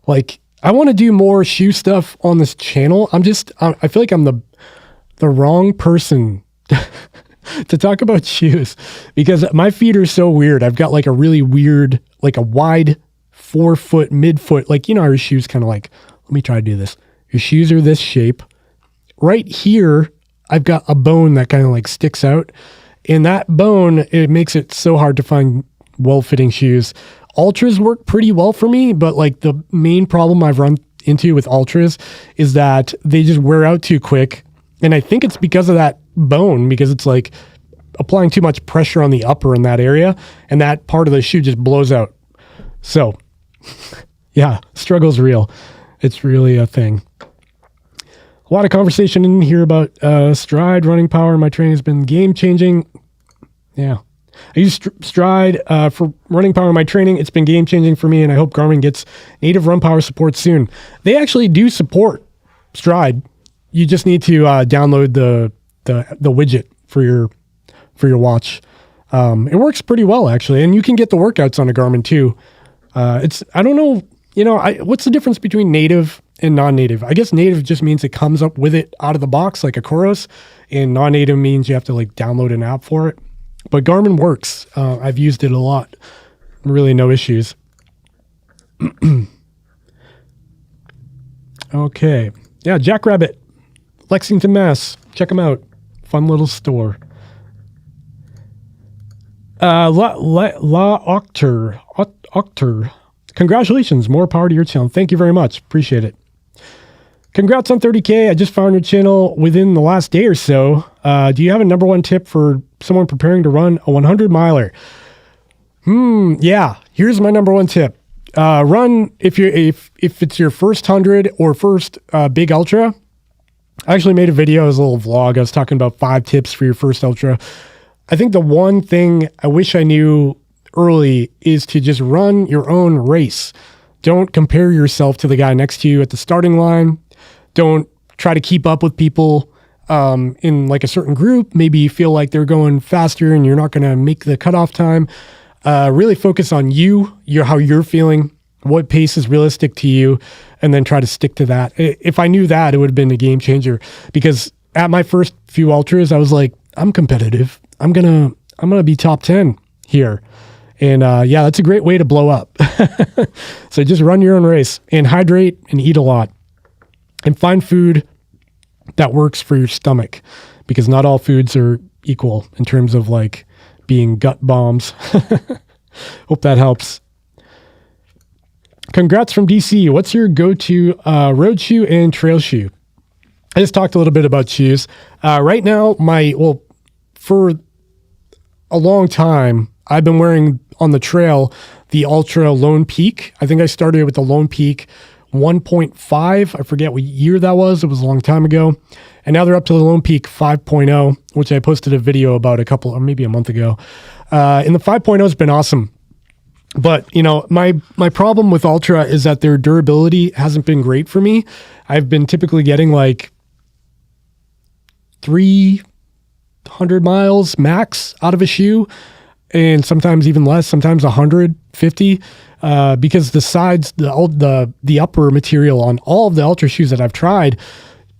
Speaker 1: Like, I want to do more shoe stuff on this channel. I feel like I'm the wrong person to talk about shoes because my feet are so weird. I've got like a really weird, like a wide 4-foot, mid-foot, like, how your shoes kind of like, let me try to do this. Your shoes are this shape. Right here, I've got a bone that kind of like sticks out. And that bone, it makes it so hard to find well-fitting shoes. Ultras work pretty well for me, but like the main problem I've run into with Ultras is that they just wear out too quick. And I think it's because of that bone, because it's like applying too much pressure on the upper in that area, and that part of the shoe just blows out. So yeah, struggle's real. It's really a thing. A lot of conversation in here about Stride running power. My training has been game-changing. Yeah. I use Stride for running power in my training. It's been game-changing for me, and I hope Garmin gets native run power support soon. They actually do support Stride. You just need to download the widget for your watch. It works pretty well, actually, and you can get the workouts on a Garmin too. I don't know, what's the difference between native and non-native? I guess native just means it comes up with it out of the box like a Coros, and non-native means you have to like download an app for it. But Garmin works. I've used it a lot. Really no issues. Okay. Yeah, Jackrabbit, Lexington, Mass. Check them out. Fun little store. Octer. Congratulations. More power to your channel. Thank you very much. Appreciate it. Congrats on 30K. I just found your channel within the last day or so. Do you have a number one tip for someone preparing to run a 100 miler? Yeah. Here's my number one tip. Run if it's your first 100 or first big ultra. I actually made a video as a little vlog. I was talking about 5 tips for your first ultra. I think the one thing I wish I knew early is to just run your own race. Don't compare yourself to the guy next to you at the starting line. Don't try to keep up with people in like a certain group. Maybe you feel like they're going faster and you're not going to make the cutoff time. Really focus on how you're feeling, what pace is realistic to you, and then try to stick to that. If I knew that, it would have been a game changer, because at my first few ultras, I was like, I'm competitive. I'm going to be top 10 here. And yeah, that's a great way to blow up. So just run your own race and hydrate and eat a lot. and find food that works for your stomach, because not all foods are equal in terms of like being gut bombs. Hope that helps. Congrats from DC. What's your go-to road shoe and trail shoe? I just talked a little bit about shoes. Right now, for a long time, I've been wearing on the trail the Ultra Lone Peak. I think I started with the Lone Peak 1.5. I forget what year that was. It was a long time ago. And now they're up to the Lone Peak 5.0, which I posted a video about maybe a month ago. And the 5.0 has been awesome. But, my problem with Ultra is that their durability hasn't been great for me. I've been typically getting like 300 miles max out of a shoe, and sometimes even less, sometimes 150, because the sides, the upper material on all of the Ultra shoes that I've tried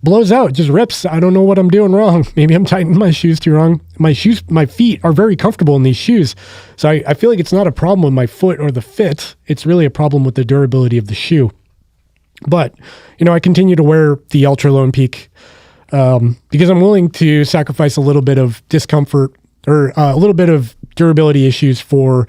Speaker 1: blows out, just rips. I don't know what I'm doing wrong. Maybe I'm tightening my shoes too wrong. My feet are very comfortable in these shoes. So I feel like it's not a problem with my foot or the fit. It's really a problem with the durability of the shoe. But, I continue to wear the Ultra Lone Peak because I'm willing to sacrifice a little bit of discomfort or a little bit of durability issues for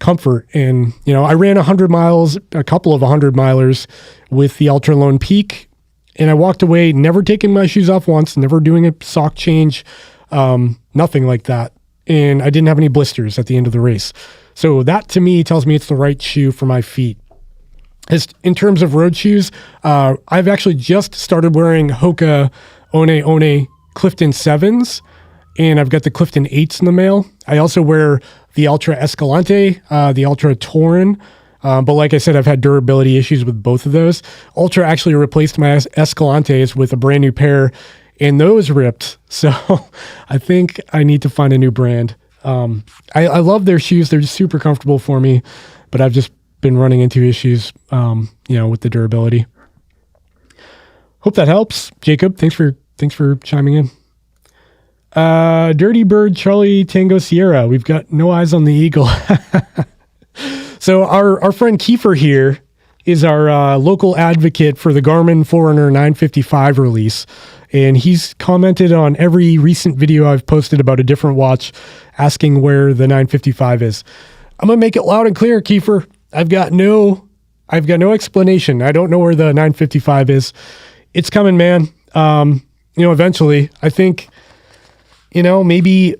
Speaker 1: comfort. And, I ran 100 miles, a couple of 100 milers with the Ultra Lone Peak. And I walked away, never taking my shoes off once, never doing a sock change, nothing like that. And I didn't have any blisters at the end of the race. So that to me tells me it's the right shoe for my feet. As in terms of road shoes, I've actually just started wearing Hoka One Clifton 7s, and I've got the Clifton 8s in the mail. I also wear the Ultra Escalante, the Ultra Torin. But like I said, I've had durability issues with both of those. Ultra actually replaced my Escalantes with a brand new pair, and those ripped. So I think I need to find a new brand. I love their shoes. They're just super comfortable for me, but I've just been running into issues, with the durability. Hope that helps. Jacob, thanks for chiming in. Dirty Bird Charlie Tango Sierra. We've got no eyes on the eagle. So our friend Kiefer here is our local advocate for the Garmin Forerunner 955 release. And he's commented on every recent video I've posted about a different watch, asking where the 955 is. I'm going to make it loud and clear, Kiefer. I've got no explanation. I don't know where the 955 is. It's coming, man. Eventually. I think, maybe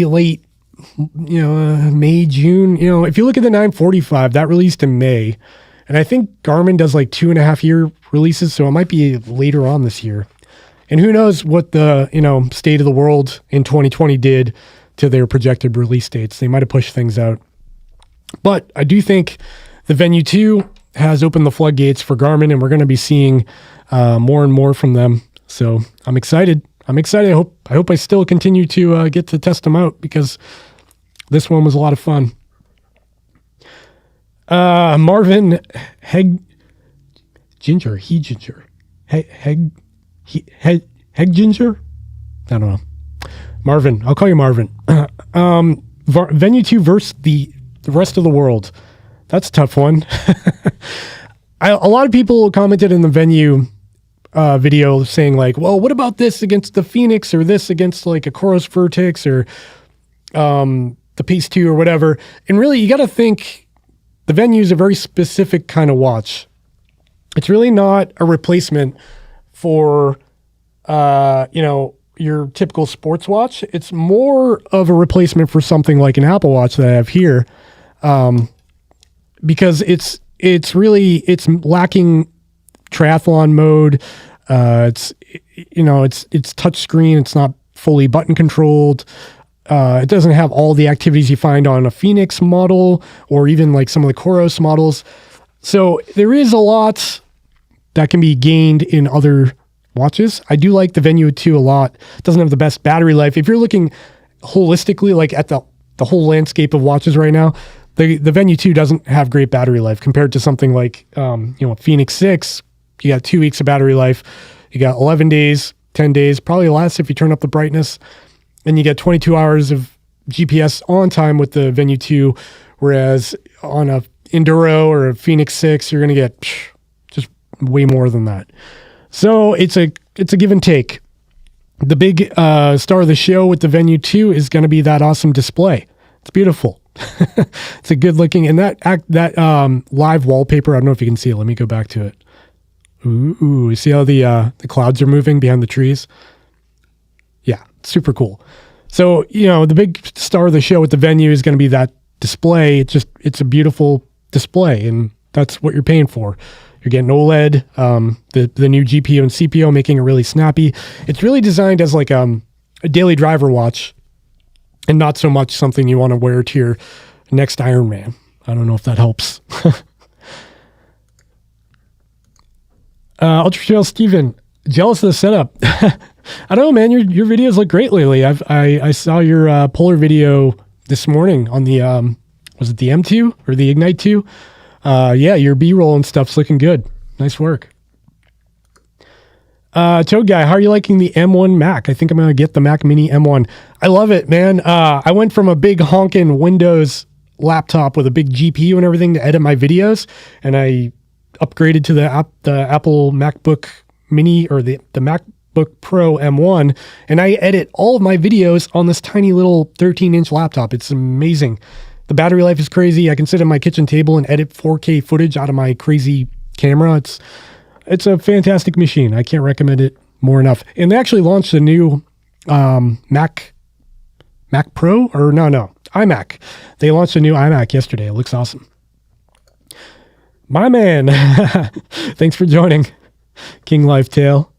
Speaker 1: late, May, June. If you look at the 945, that released in May. And I think Garmin does like 2.5 year releases, so it might be later on this year. And who knows what the, state of the world in 2020 did to their projected release dates. They might have pushed things out. But I do think the Venu 2 has opened the floodgates for Garmin, and we're going to be seeing more and more from them. So I'm excited. I hope I still continue to get to test them out, because this one was a lot of fun. Marvin Ginger. I don't know. Marvin. I'll call you Marvin. Venu 2 versus the rest of the world. That's a tough one. A lot of people commented in the Venu video saying like, well, what about this against the Fenix, or this against like a Coros Vertex, or the Pace 2 or whatever. And really, you got to think the Venu is a very specific kind of watch. It's really not a replacement for, your typical sports watch. It's more of a replacement for something like an Apple Watch that I have here, because it's lacking triathlon mode. It's touchscreen. It's not fully button controlled. It doesn't have all the activities you find on a Fenix model, or even like some of the Coros models. So there is a lot that can be gained in other watches. I do like the Venu 2 a lot. It doesn't have the best battery life. If you're looking holistically, like at the whole landscape of watches right now, the Venu 2 doesn't have great battery life compared to something like, Fenix 6. You got 2 weeks of battery life. You got 11 days, 10 days, probably less if you turn up the brightness. And you get 22 hours of GPS on time with the Venu 2, whereas on a Enduro or a Fenix 6, you're going to get just way more than that. So it's a give and take. The big star of the show with the Venu 2 is going to be that awesome display. It's beautiful. It's a good looking, and that live wallpaper, I don't know if you can see it. Let me go back to it. Ooh, you see how the clouds are moving behind the trees? Yeah, super cool. So, the big star of the show with the Venu is going to be that display. It's a beautiful display, and that's what you're paying for. You're getting OLED, the new GPU and CPU, making it really snappy. It's really designed as like a daily driver watch, and not so much something you want to wear to your next Ironman. I don't know if that helps. Ultra Trail Steven, jealous of the setup. I don't know, man. Your videos look great lately. I saw your polar video this morning on the was it the M2 or the Ignite 2? Yeah, your B-roll and stuff's looking good. Nice work. Toad Guy, how are you liking the M1 Mac? I think I'm going to get the Mac Mini M1. I love it, man. I went from a big honking Windows laptop with a big GPU and everything to edit my videos, and I upgraded to the Apple MacBook Mini or the MacBook Pro M1, and I edit all of my videos on this tiny little 13-inch laptop. It's amazing. The battery life is crazy. I can sit at my kitchen table and edit 4K footage out of my crazy camera. It's a fantastic machine. I can't recommend it more enough. And they actually launched a new Mac Pro, or no, iMac. They launched a new iMac yesterday. It looks awesome. My man, thanks for joining. King Life Tale.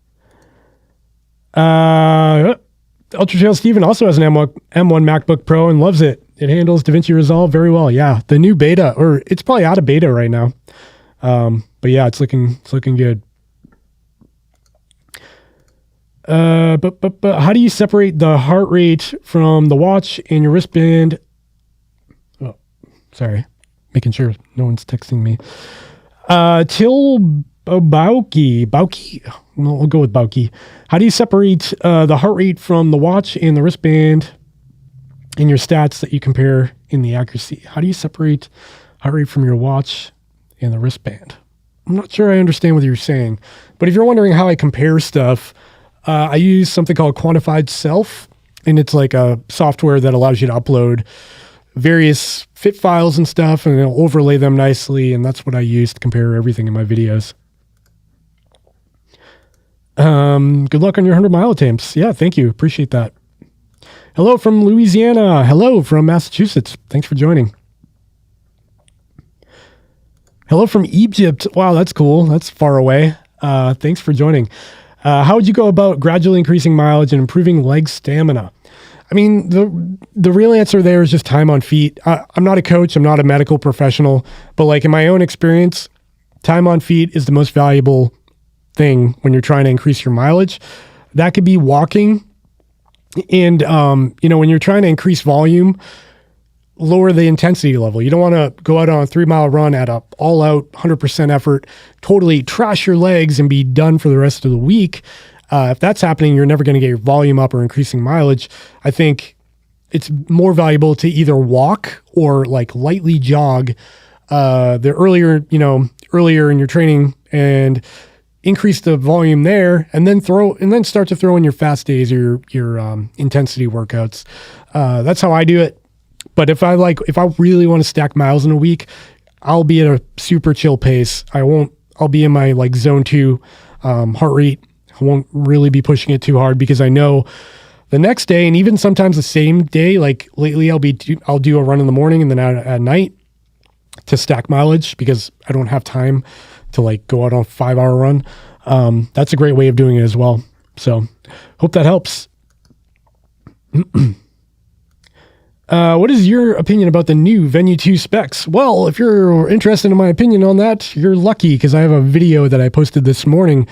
Speaker 1: Ultra Trail Steven also has an M1 MacBook Pro and loves it. It handles DaVinci Resolve very well. Yeah, the new beta, or it's probably out of beta right now. But yeah, it's looking good. But how do you separate the heart rate from the watch and your wristband? Oh, sorry, making sure no one's texting me. Till Bauki. We'll go with Bauki. How do you separate the heart rate from the watch and the wristband in your stats that you compare in the accuracy? How do you separate heart rate from your watch and the wristband? I'm not sure I understand what you're saying, but if you're wondering how I compare stuff, I use something called Quantified Self, and it's like a software that allows you to upload various fit files and stuff, and it'll overlay them nicely, and that's what I use to compare everything in my videos. Good luck on your 100-mile attempts. Yeah, thank you. Appreciate that. Hello from Louisiana. Hello from Massachusetts. Thanks for joining. Hello from Egypt. Wow, that's cool. That's far away. Thanks for joining. How would you go about gradually increasing mileage and improving leg stamina? I mean, the real answer there is just time on feet. I'm not a coach. I'm not a medical professional. But like in my own experience, time on feet is the most valuable thing when you're trying to increase your mileage. That could be walking. And, when you're trying to increase volume, lower the intensity level. You don't want to go out on a 3-mile run at a all-out 100% effort, totally trash your legs and be done for the rest of the week. If that's happening, you're never going to get your volume up or increasing mileage. I think it's more valuable to either walk or like lightly jog earlier in your training and increase the volume there, and then start to throw in your fast days or your intensity workouts. That's how I do it. But if I really want to stack miles in a week, I'll be at a super chill pace. I'll be in my like zone 2 heart rate. I won't really be pushing it too hard because I know the next day, and even sometimes the same day, like lately I'll do a run in the morning and then at night to stack mileage because I don't have time to like go out on a 5-hour run. That's a great way of doing it as well. So hope that helps. What is your opinion about the new Venu 2 specs? Well, if you're interested in my opinion on that, you're lucky because I have a video that I posted this morning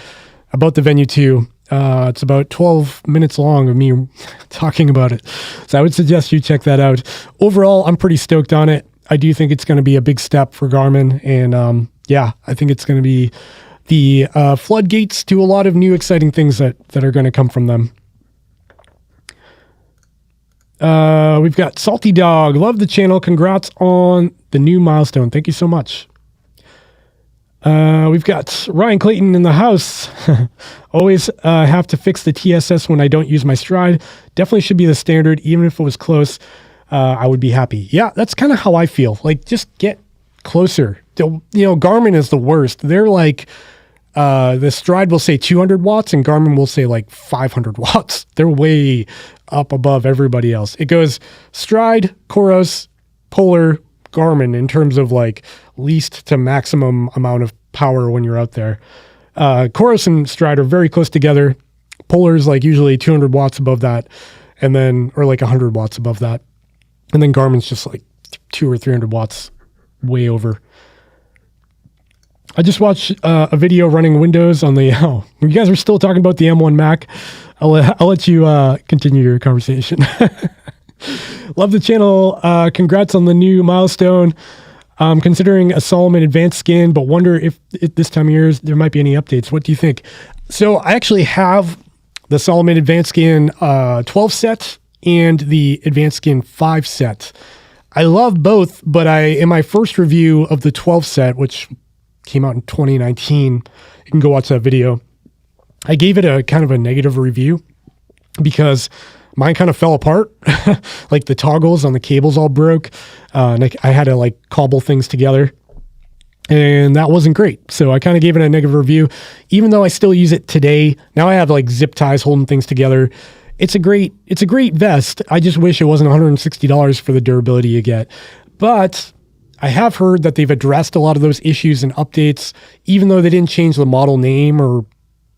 Speaker 1: about the Venu 2. It's about 12 minutes long of me talking about it. So I would suggest you check that out. Overall, I'm pretty stoked on it. I do think it's going to be a big step for Garmin. And I think it's going to be the floodgates to a lot of new exciting things that are going to come from them. We've got Salty Dog. Love the channel. Congrats on the new milestone. Thank you so much. We've got Ryan Clayton in the house. Always have to fix the TSS when I don't use my stride. Definitely should be the standard. Even if it was close, I would be happy. Yeah, that's kind of how I feel. Like, just get closer. Garmin is the worst. They're like, the stride will say 200 watts and Garmin will say like 500 watts. They're way up above everybody else. It goes stride, Coros, Polar, Garmin in terms of like least to maximum amount of power when you're out there. Coros and stride are very close together. Polar is like usually 200 watts above that, and then, or like 100 watts above that. And then Garmin's just like 200 or 300 watts way over. I just watched a video running Windows on the, you guys are still talking about the M1 Mac. I'll let you continue your conversation. Love the channel. Congrats on the new Milestone. I'm considering a Salomon Advanced Skin, but wonder if this time of year there might be any updates. What do you think? So I actually have the Salomon Advanced Skin 12 set and the Advanced Skin 5 set. I love both, but in my first review of the 12 set, which came out in 2019, you can go watch that video, I gave it a kind of a negative review because mine kind of fell apart. Like the toggles on the cables all broke. And I had to like cobble things together, and that wasn't great. So I kind of gave it a negative review, even though I still use it today. Now I have like zip ties holding things together. It's a great vest. I just wish it wasn't $160 for the durability you get. But I have heard that they've addressed a lot of those issues and updates, even though they didn't change the model name or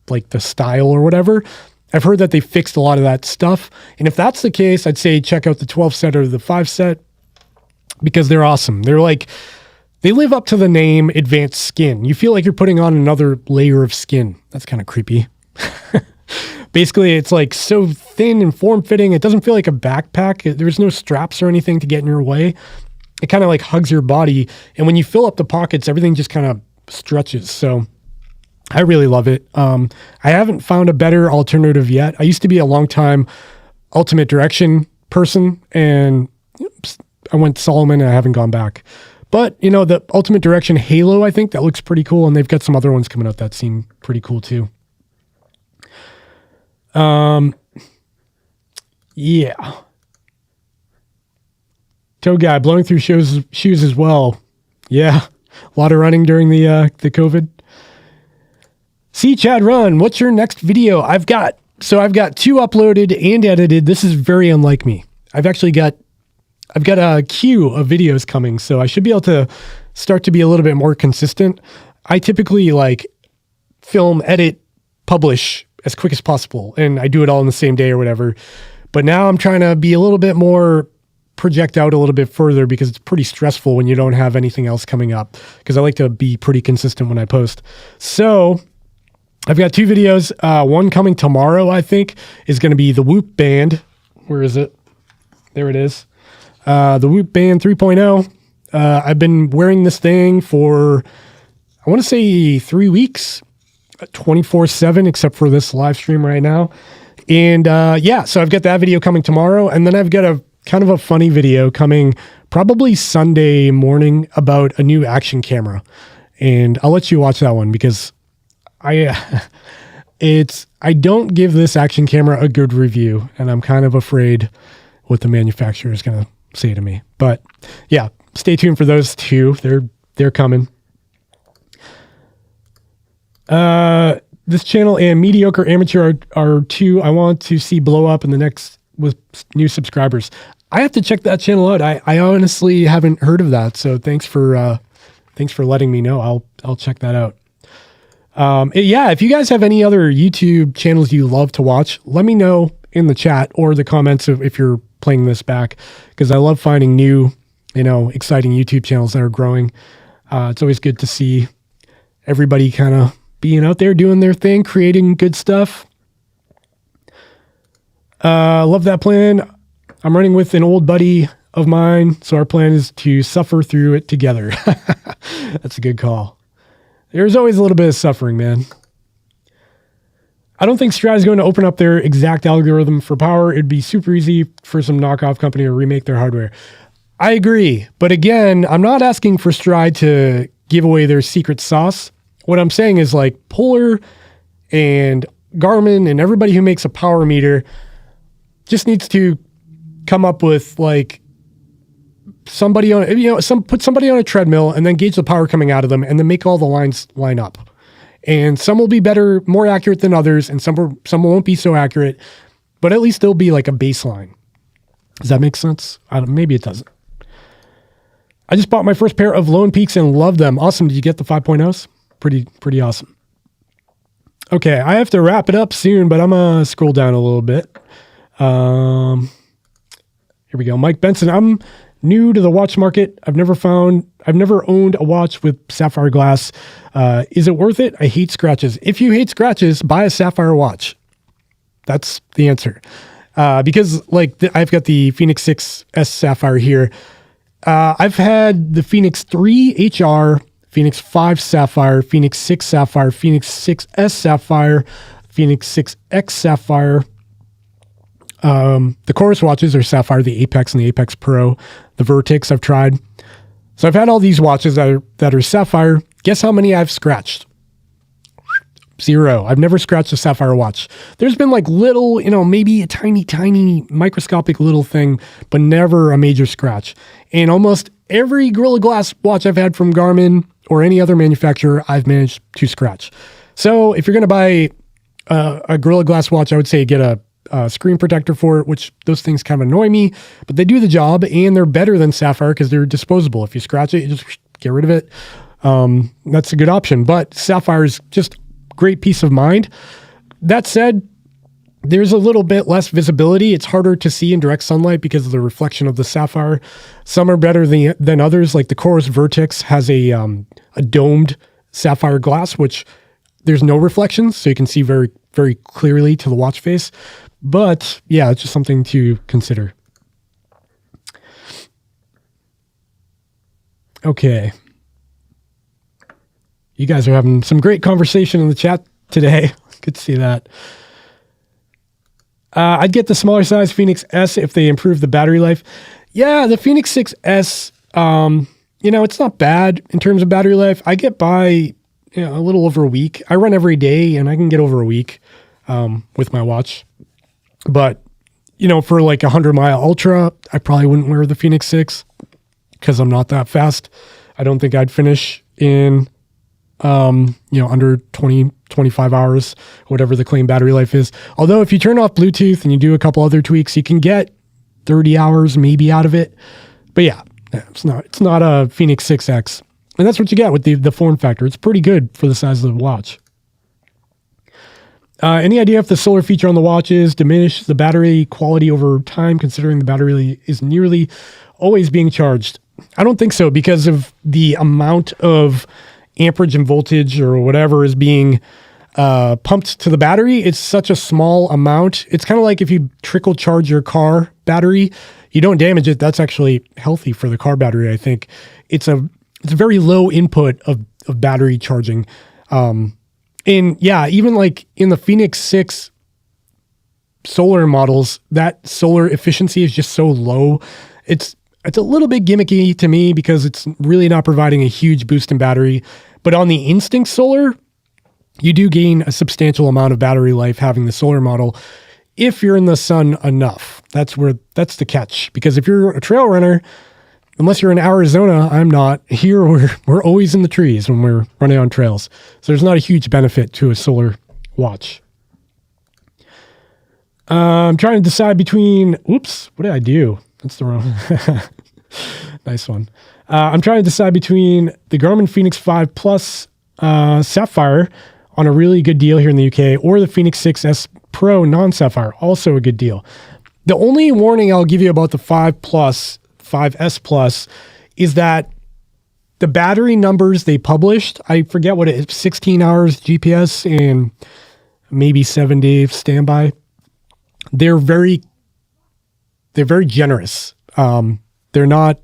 Speaker 1: like the style or whatever. I've heard that they fixed a lot of that stuff. And if that's the case, I'd say check out the 12 set or the 5 set because they're awesome. They're like, they live up to the name Advanced Skin. You feel like you're putting on another layer of skin. That's kind of creepy. Basically, it's like so thin and form-fitting. It doesn't feel like a backpack. There's no straps or anything to get in your way. It kind of like hugs your body. And when you fill up the pockets, everything just kind of stretches. So I really love it. I haven't found a better alternative yet. I used to be a long time Ultimate Direction person, and I went Salomon and I haven't gone back. But, the Ultimate Direction Halo, I think that looks pretty cool. And they've got some other ones coming out that seem pretty cool too. Yeah. Toe guy blowing through shoes as well. Yeah. A lot of running during the COVID. See Chad Run, what's your next video? I've got 2 uploaded and edited. This is very unlike me. I've got a queue of videos coming, so I should be able to start to be a little bit more consistent. I typically like film, edit, publish as quick as possible, and I do it all in the same day or whatever. But now I'm trying to be a little bit more project out a little bit further because it's pretty stressful when you don't have anything else coming up, because I like to be pretty consistent when I post. So I've got 2 videos. One coming tomorrow, I think, is going to be the Whoop Band. Where is it? There it is. The Whoop Band 3.0. I've been wearing this thing for, I want to say 3 weeks, 24/7, except for this live stream right now. And so I've got that video coming tomorrow. And then I've got a kind of a funny video coming probably Sunday morning about a new action camera. And I'll let you watch that one because I don't give this action camera a good review, and I'm kind of afraid what the manufacturer is going to say to me. But yeah, stay tuned for those 2. They're coming. This channel and Mediocre Amateur are 2 I want to see blow up in the next with new subscribers. I have to check that channel out. I honestly haven't heard of that, so thanks for letting me know. I'll check that out. If you guys have any other YouTube channels you love to watch, let me know in the chat or the comments if you're playing this back, because I love finding new, exciting YouTube channels that are growing. It's always good to see everybody kind of being out there doing their thing, creating good stuff. Love that plan. I'm running with an old buddy of mine, so our plan is to suffer through it together. That's a good call. There's always a little bit of suffering, man. I don't think Strad is going to open up their exact algorithm for power. It'd be super easy for some knockoff company to remake their hardware. I agree. But again, I'm not asking for Stride to give away their secret sauce. what I'm saying is like Polar and Garmin and everybody who makes a power meter just needs to come up with like somebody on, put somebody on a treadmill and then gauge the power coming out of them and then make all the lines line up. And some will be better, more accurate than others, and some won't be so accurate, but at least there'll be like a baseline. Does that make sense? Maybe it doesn't. I just bought my first pair of Lone Peaks and love them. Awesome. Did you get the 5.0s? Pretty awesome. Okay, I have to wrap it up soon, but I'm going to scroll down a little bit. Here we go. Mike Benson. I'm new to the watch market. I've never owned a watch with sapphire glass. Is it worth it? I hate scratches. If you hate scratches, buy a sapphire watch. That's the answer. Because like I've got the Fenix 6S Sapphire here. I've had the Fenix 3 HR, Fenix 5 Sapphire, Fenix 6 Sapphire, Fenix 6S Sapphire, Fenix 6X Sapphire. The Chorus watches are Sapphire, the Apex and the Apex Pro. The Vertex I've tried. So I've had all these watches that are Sapphire. Guess how many I've scratched? 0. I've never scratched a Sapphire watch. There's been like little, maybe a tiny microscopic little thing, but never a major scratch. And almost every Gorilla Glass watch I've had from Garmin or any other manufacturer, I've managed to scratch. So if you're going to buy a Gorilla Glass watch, I would say get a screen protector for it, which those things kind of annoy me, but they do the job and they're better than Sapphire because they're disposable. If you scratch it, you just get rid of it. That's a good option, but Sapphire is just great peace of mind. That said, there's a little bit less visibility. It's harder to see in direct sunlight because of the reflection of the Sapphire. Some are better than others. Like the Chorus Vertex has a domed sapphire glass, which there's no reflections, so you can see very, very clearly to the watch face. But yeah, it's just something to consider. Okay. You guys are having some great conversation in the chat today. Good to see that. I'd get the smaller size Fenix S if they improve the battery life. Yeah, the Fenix 6S, it's not bad in terms of battery life. I get by a little over a week. I run every day and I can get over a week with my watch. But, for like 100-mile ultra, I probably wouldn't wear the Fenix 6 because I'm not that fast. I don't think I'd finish in, under 20, 25 hours, whatever the claimed battery life is. Although if you turn off Bluetooth and you do a couple other tweaks, you can get 30 hours maybe out of it. But yeah, it's not a Fenix 6X. And that's what you get with the form factor. It's pretty good for the size of the watch. Any idea if the solar feature on the watches diminish the battery quality over time, considering the battery is nearly always being charged? I don't think so, because of the amount of amperage and voltage or whatever is being pumped to the battery. It's such a small amount. It's kind of like if you trickle charge your car battery, you don't damage it. That's actually healthy for the car battery, I think. It's a very low input of battery charging. And yeah, even like in the Fenix 6 solar models, that solar efficiency is just so low. It's a little bit gimmicky to me because it's really not providing a huge boost in battery. But on the Instinct Solar, you do gain a substantial amount of battery life having the solar model if you're in the sun enough. That's the catch. Because if you're a trail runner, unless you're in Arizona, I'm not. Here, we're always in the trees when we're running on trails. So there's not a huge benefit to a solar watch. I'm trying to decide between, oops, what did I do? That's the wrong, nice one. I'm trying to decide between the Garmin Fenix 5 Plus Sapphire on a really good deal here in the UK, or the Fenix 6S Pro non-Sapphire, also a good deal. The only warning I'll give you about the 5S Plus is that the battery numbers they published, I forget what it is, 16 hours GPS and maybe 7 days standby. They're very generous. They're not,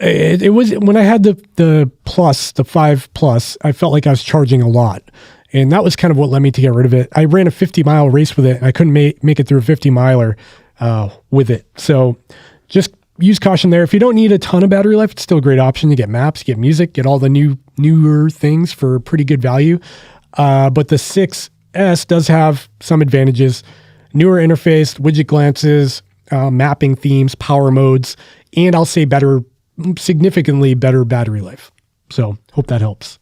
Speaker 1: it was, when I had the Plus, the 5 Plus, I felt like I was charging a lot. And that was kind of what led me to get rid of it. I ran a 50-mile race with it, and I couldn't make it through a 50-miler with it. So just use caution there. If you don't need a ton of battery life, it's still a great option. You get maps, you get music, get all the new newer things for pretty good value. But the 6S does have some advantages: newer interface, widget glances, mapping themes, power modes, and I'll say significantly better battery life. So hope that helps.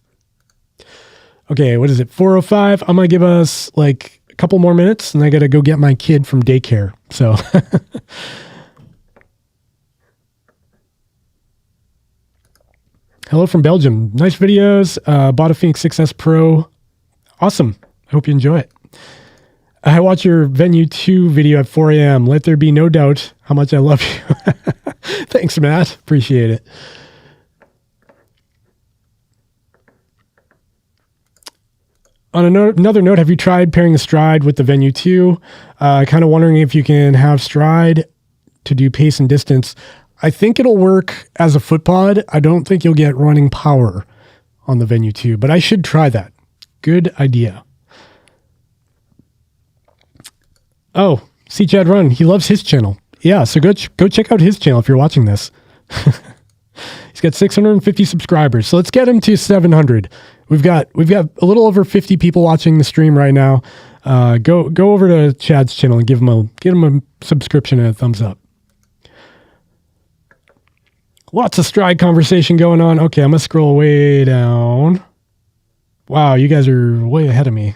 Speaker 1: Okay, what is it? 4:05. I'm going to give us like a couple more minutes and I got to go get my kid from daycare. So hello from Belgium. Nice videos. Bought a Fenix 6S Pro. Awesome. I hope you enjoy it. I watched your Venu 2 video at 4 a.m. Let there be no doubt how much I love you. Thanks, Matt. Appreciate it. On another note, have you tried pairing the Stride with the Venu 2? Kind of wondering if you can have Stride to do pace and distance. I think it'll work as a footpod. I don't think you'll get running power on the Venu 2, but I should try that. Good idea. Oh, see Chad Run. He loves his channel. Yeah, so go check out his channel if you're watching this. He's got 650 subscribers. So let's get him to 700. We've got a little over 50 people watching the stream right now. Go over to Chad's channel and give him a subscription and a thumbs up. Lots of Stride conversation going on. Okay, I'm gonna scroll way down. Wow, you guys are way ahead of me.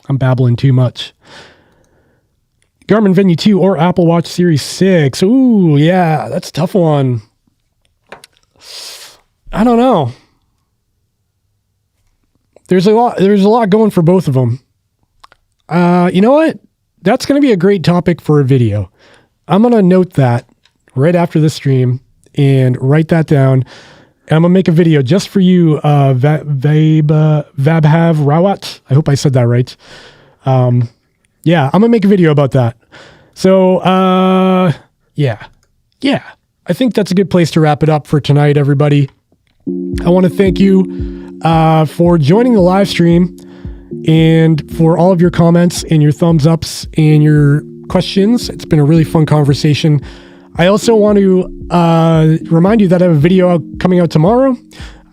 Speaker 1: I'm babbling too much. Garmin Venu 2 or Apple Watch Series 6. Ooh, yeah, that's a tough one. I don't know. There's a lot going for both of them. You know what? That's going to be a great topic for a video. I'm going to note that right after the stream and write that down. I'm going to make a video just for you, Vabhav Rawat. I hope I said that right. Yeah, I'm going to make a video about that. So, yeah. I think that's a good place to wrap it up for tonight, everybody. I want to thank you for joining the live stream and for all of your comments and your thumbs ups and your questions. It's been a really fun conversation. I also want to remind you that I have a video coming out tomorrow.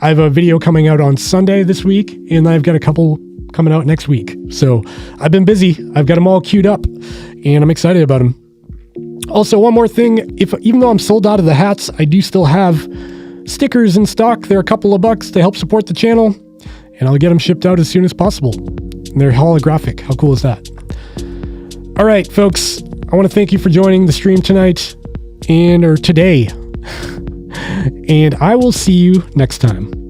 Speaker 1: I have a video coming out on Sunday this week, and I've got a couple coming out next week. So I've been busy. I've got them all queued up, and I'm excited about them. Also, one more thing. Even though I'm sold out of the hats, I do still have stickers in stock. They're a couple of bucks to help support the channel, and I'll get them shipped out as soon as possible. And they're holographic. How cool is that? All right, folks. I want to thank you for joining the stream tonight or today. And I will see you next time.